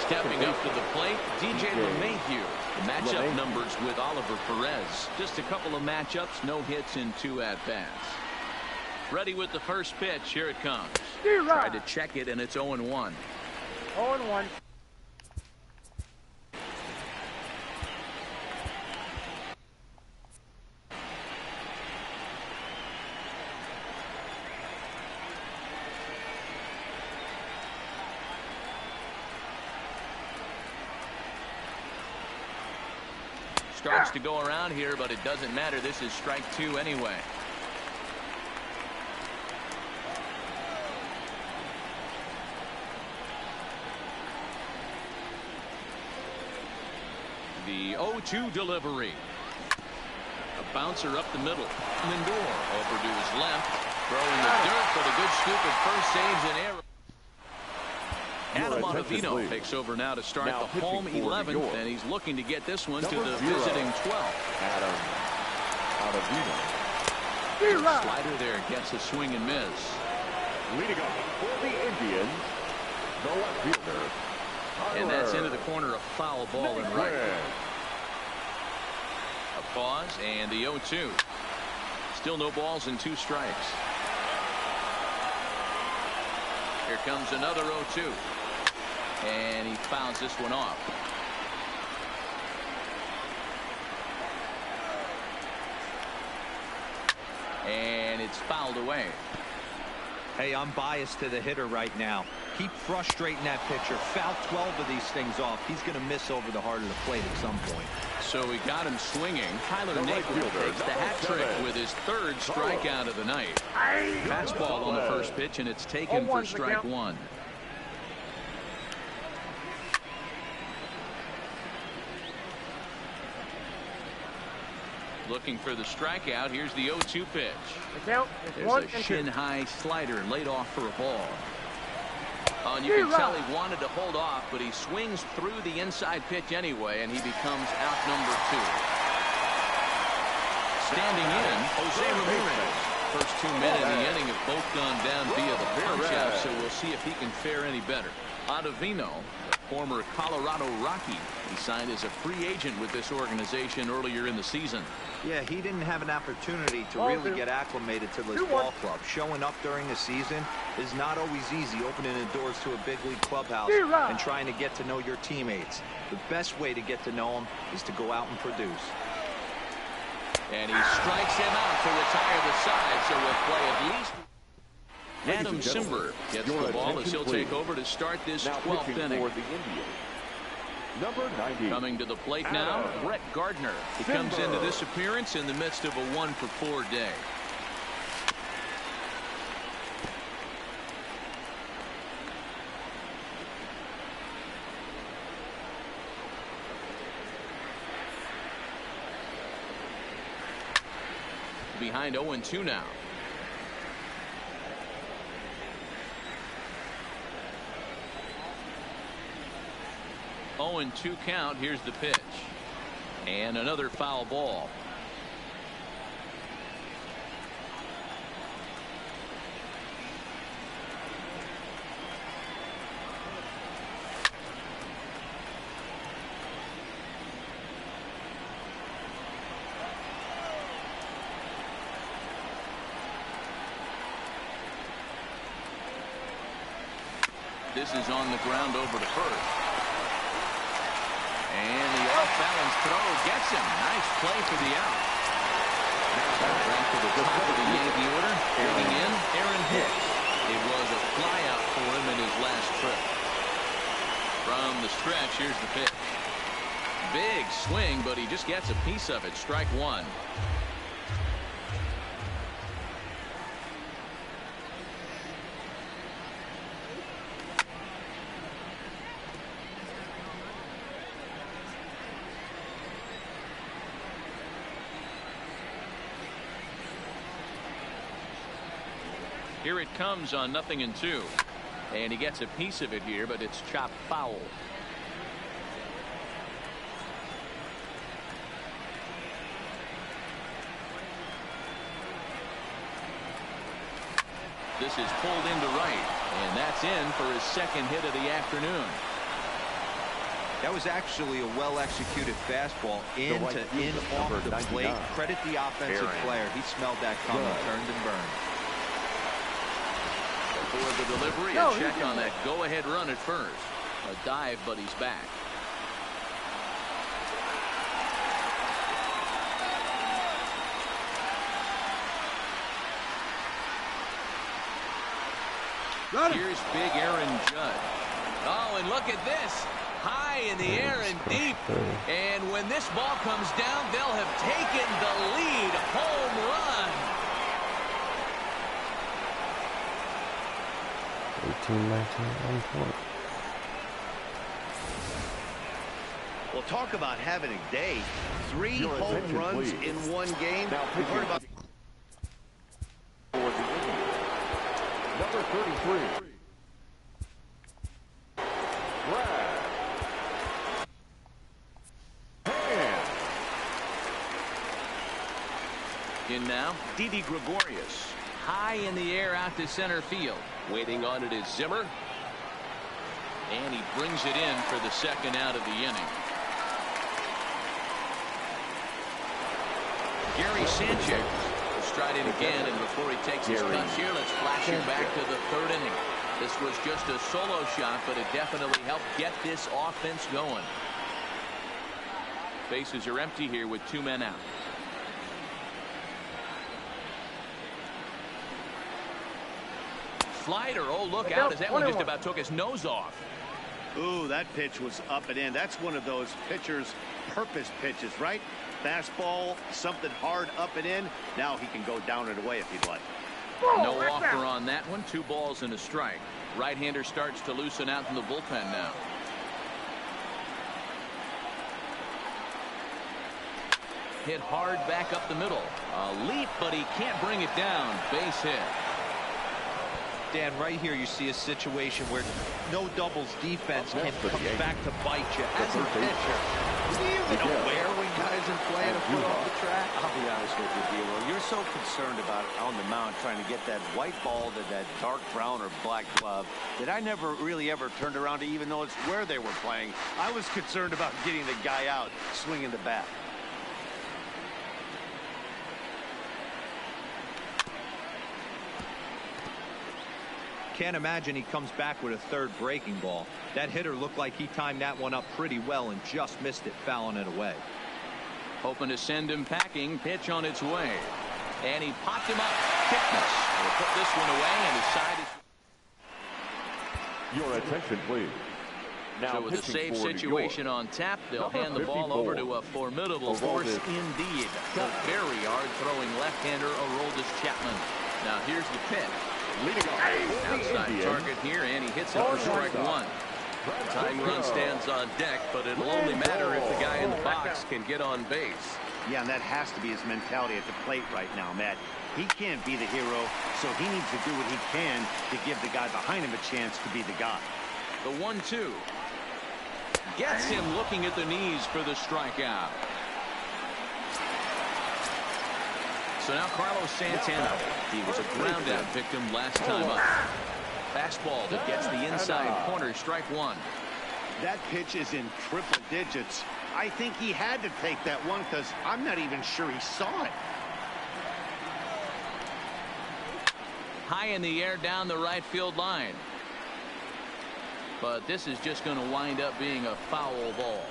Speaker 2: Stepping up to the plate, DJ LeMahieu. The matchup numbers with Oliver Perez. Just a couple of matchups, no hits in 2 at-bats. Ready with the first pitch. Here it comes. Tried to check it, and it's 0-1.
Speaker 8: 0-1.
Speaker 2: Starts to go around here, but it doesn't matter. This is strike 2 anyway. The 0-2 delivery. A bouncer up the middle. Lindor over to his left. Throwing the dirt, but a good scoop at first, saves an error. Adam Ottavino takes over now to start the home 11th, and he's looking to get this one to the visiting 12th.
Speaker 3: Adam Ottavino.
Speaker 2: Slider there gets a swing and miss.
Speaker 3: Leading up for the Indians, the left fielder.
Speaker 2: And that's into the corner, a foul ball in right. A pause, and the 0-2. Still no balls and 2 strikes. Here comes another 0-2. And he fouls this one off. And it's fouled away.
Speaker 4: Hey, I'm biased to the hitter right now. Keep frustrating that pitcher. Foul 12 of these things off. He's going to miss over the heart of the plate at some point.
Speaker 2: So he got him swinging. Tyler Naquin takes the hat trick with his 3rd strikeout of the night. Fastball on the first pitch, and it's taken for strike 1. Looking for the strikeout. Here's the 0-2 pitch. There's a shin-high slider laid off for a ball. And you can tell he wanted to hold off, but he swings through the inside pitch anyway, and he becomes out number 2. Standing in, Jose Ramirez. First 2 men in the inning have both gone down via the punch-out, so we'll see if he can fare any better. Ottavino, former Colorado Rocky, he signed as a free agent with this organization earlier in the season.
Speaker 4: Yeah, he didn't have an opportunity to really get acclimated to this ball club. Showing up during the season is not always easy, opening the doors to a big league clubhouse and trying to get to know your teammates. The best way to get to know them is to go out and produce.
Speaker 2: And he strikes him out to retire the side, so we'll play at least. Adam Simber gets the ball as he'll take over to start this 12th inning.
Speaker 3: Number 90.
Speaker 2: Coming to the plate now, Brett Gardner. He comes into this appearance in the midst of a 1-for-4 day. Behind 0-2 now. Oh, and 2 count. Here's the pitch. And another foul ball. This is on the ground over to first. And the off-balance throw gets him. Nice play for the out. Back to the top of the Yankee order. Bringing in Aaron Hicks. It was a flyout for him in his last trip. From the stretch, here's the pitch. Big swing, but he just gets a piece of it. Strike one. Here it comes on 0-2. And he gets a piece of it here, but it's chopped foul. This is pulled into right, and that's in for his second hit of the afternoon.
Speaker 4: That was actually a well-executed fastball in off the plate. Credit the offensive player. He smelled that coming, turned and burned.
Speaker 2: For the delivery, a check on that go-ahead run at first. A dive, but he's back. Here's big Aaron Judd. Oh, and look at this. High in the air and deep. And when this ball comes down, they'll have taken the lead. Home run.
Speaker 1: 18-19
Speaker 5: Well, talk about having a day. 3 home runs in one game.
Speaker 3: Now,
Speaker 5: we've heard about
Speaker 3: for the Indians. Number 33.
Speaker 2: In now, Didi Gregorius. High in the air out to center field. Waiting on it is Zimmer. And he brings it in for the second out of the inning. Gary Sanchez will stride in again, and before he takes his cuts here, let's flash it back to the third inning. This was just a solo shot, but it definitely helped get this offense going. Bases are empty here with 2 men out. Slider, oh, look out, as that one just about took his nose off.
Speaker 5: Ooh, that pitch was up and in. That's one of those pitchers' purpose pitches, right? Fastball, something hard up and in. Now he can go down and away if he'd like.
Speaker 2: No offer on that one. 2 balls and a strike. Right-hander starts to loosen out in the bullpen now. Hit hard back up the middle. A leap, but he can't bring it down. Base hit.
Speaker 4: Dan, right here you see a situation where no doubles defense can come back to bite you as a pitcher. Is he even aware when guys are playing a foot off the track?
Speaker 6: I'll be honest with you, D'Lo. You're so concerned about on the mound trying to get that white ball to that dark brown or black glove that I never really ever turned around to even notice where they were playing. I was concerned about getting the guy out swinging the bat.
Speaker 4: Can't imagine he comes back with a third breaking ball. That hitter looked like he timed that one up pretty well and just missed it, fouling it away.
Speaker 2: Hoping to send him packing. Pitch on its way. And he popped him up. Thickness. Will put this one away and decided.
Speaker 3: Your attention, please. Now
Speaker 2: So with a
Speaker 3: pitching
Speaker 2: safe
Speaker 3: for New
Speaker 2: situation
Speaker 3: York,
Speaker 2: on tap, they'll
Speaker 3: number
Speaker 2: hand the ball over
Speaker 3: 54,
Speaker 2: to a formidable
Speaker 3: Aroldis
Speaker 2: force indeed. The very hard-throwing left-hander Aroldis Chapman. Now here's the pitch.
Speaker 3: leading off for the
Speaker 2: Outside
Speaker 3: Indians,
Speaker 2: target here, and he hits it for strike one. Tying run stands on deck, but it'll only matter if the guy in the box can get on base.
Speaker 5: Yeah, and that has to be his mentality at the plate right now, Matt. He can't be the hero, so he needs to do what he can to give the guy behind him a chance to be the guy.
Speaker 2: The 1-2. Gets him looking at the knees for the strikeout. So now Carlos Santana. He was a ground out victim last time up. Fastball that gets the inside corner, strike one.
Speaker 5: That pitch is in triple digits. I think he had to take that one because I'm not even sure he saw it.
Speaker 2: High in the air down the right field line. But this is just going to wind up being a foul ball.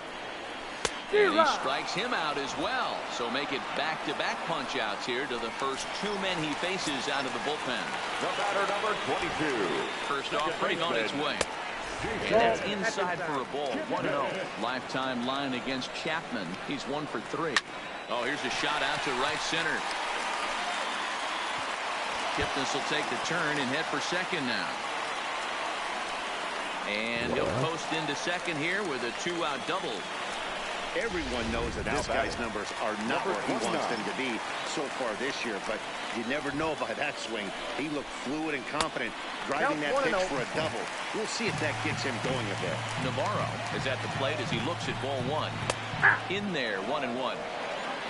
Speaker 2: And he strikes him out as well. So make it back-to-back punch-outs here to the first two men he faces out of the bullpen.
Speaker 3: the batter number 22.
Speaker 2: First offering on its way. And that's inside for a ball. 1-0. Lifetime line against Chapman. He's 1 for 3. Oh, here's a shot out to right center. Kipnis will take the turn and head for second now. And he'll post into second here with a 2-out double.
Speaker 5: Everyone knows that this guy's numbers are not where he wants them to be so far this year, but you never know by that swing. He looked fluid and confident, driving that pitch for a double. We'll see if that gets him going a bit.
Speaker 2: Navarro is at the plate as he looks at ball one. In there, 1-1.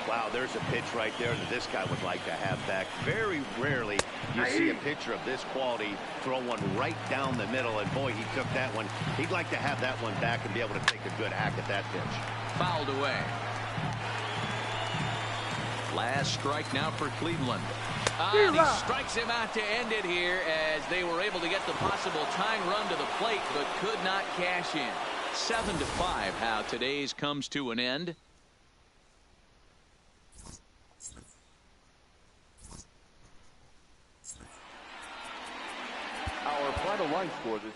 Speaker 5: Wow, there's a pitch right there that this guy would like to have back. Very rarely you see a pitcher of this quality throw one right down the middle, and boy, he took that one. He'd like to have that one back and be able to take a good hack at that pitch.
Speaker 2: Fouled away. Last strike now for Cleveland. And he strikes him out to end it here as they were able to get the possible tying run to the plate but could not cash in. 7-5 how today's comes to an end.
Speaker 3: Our final line score this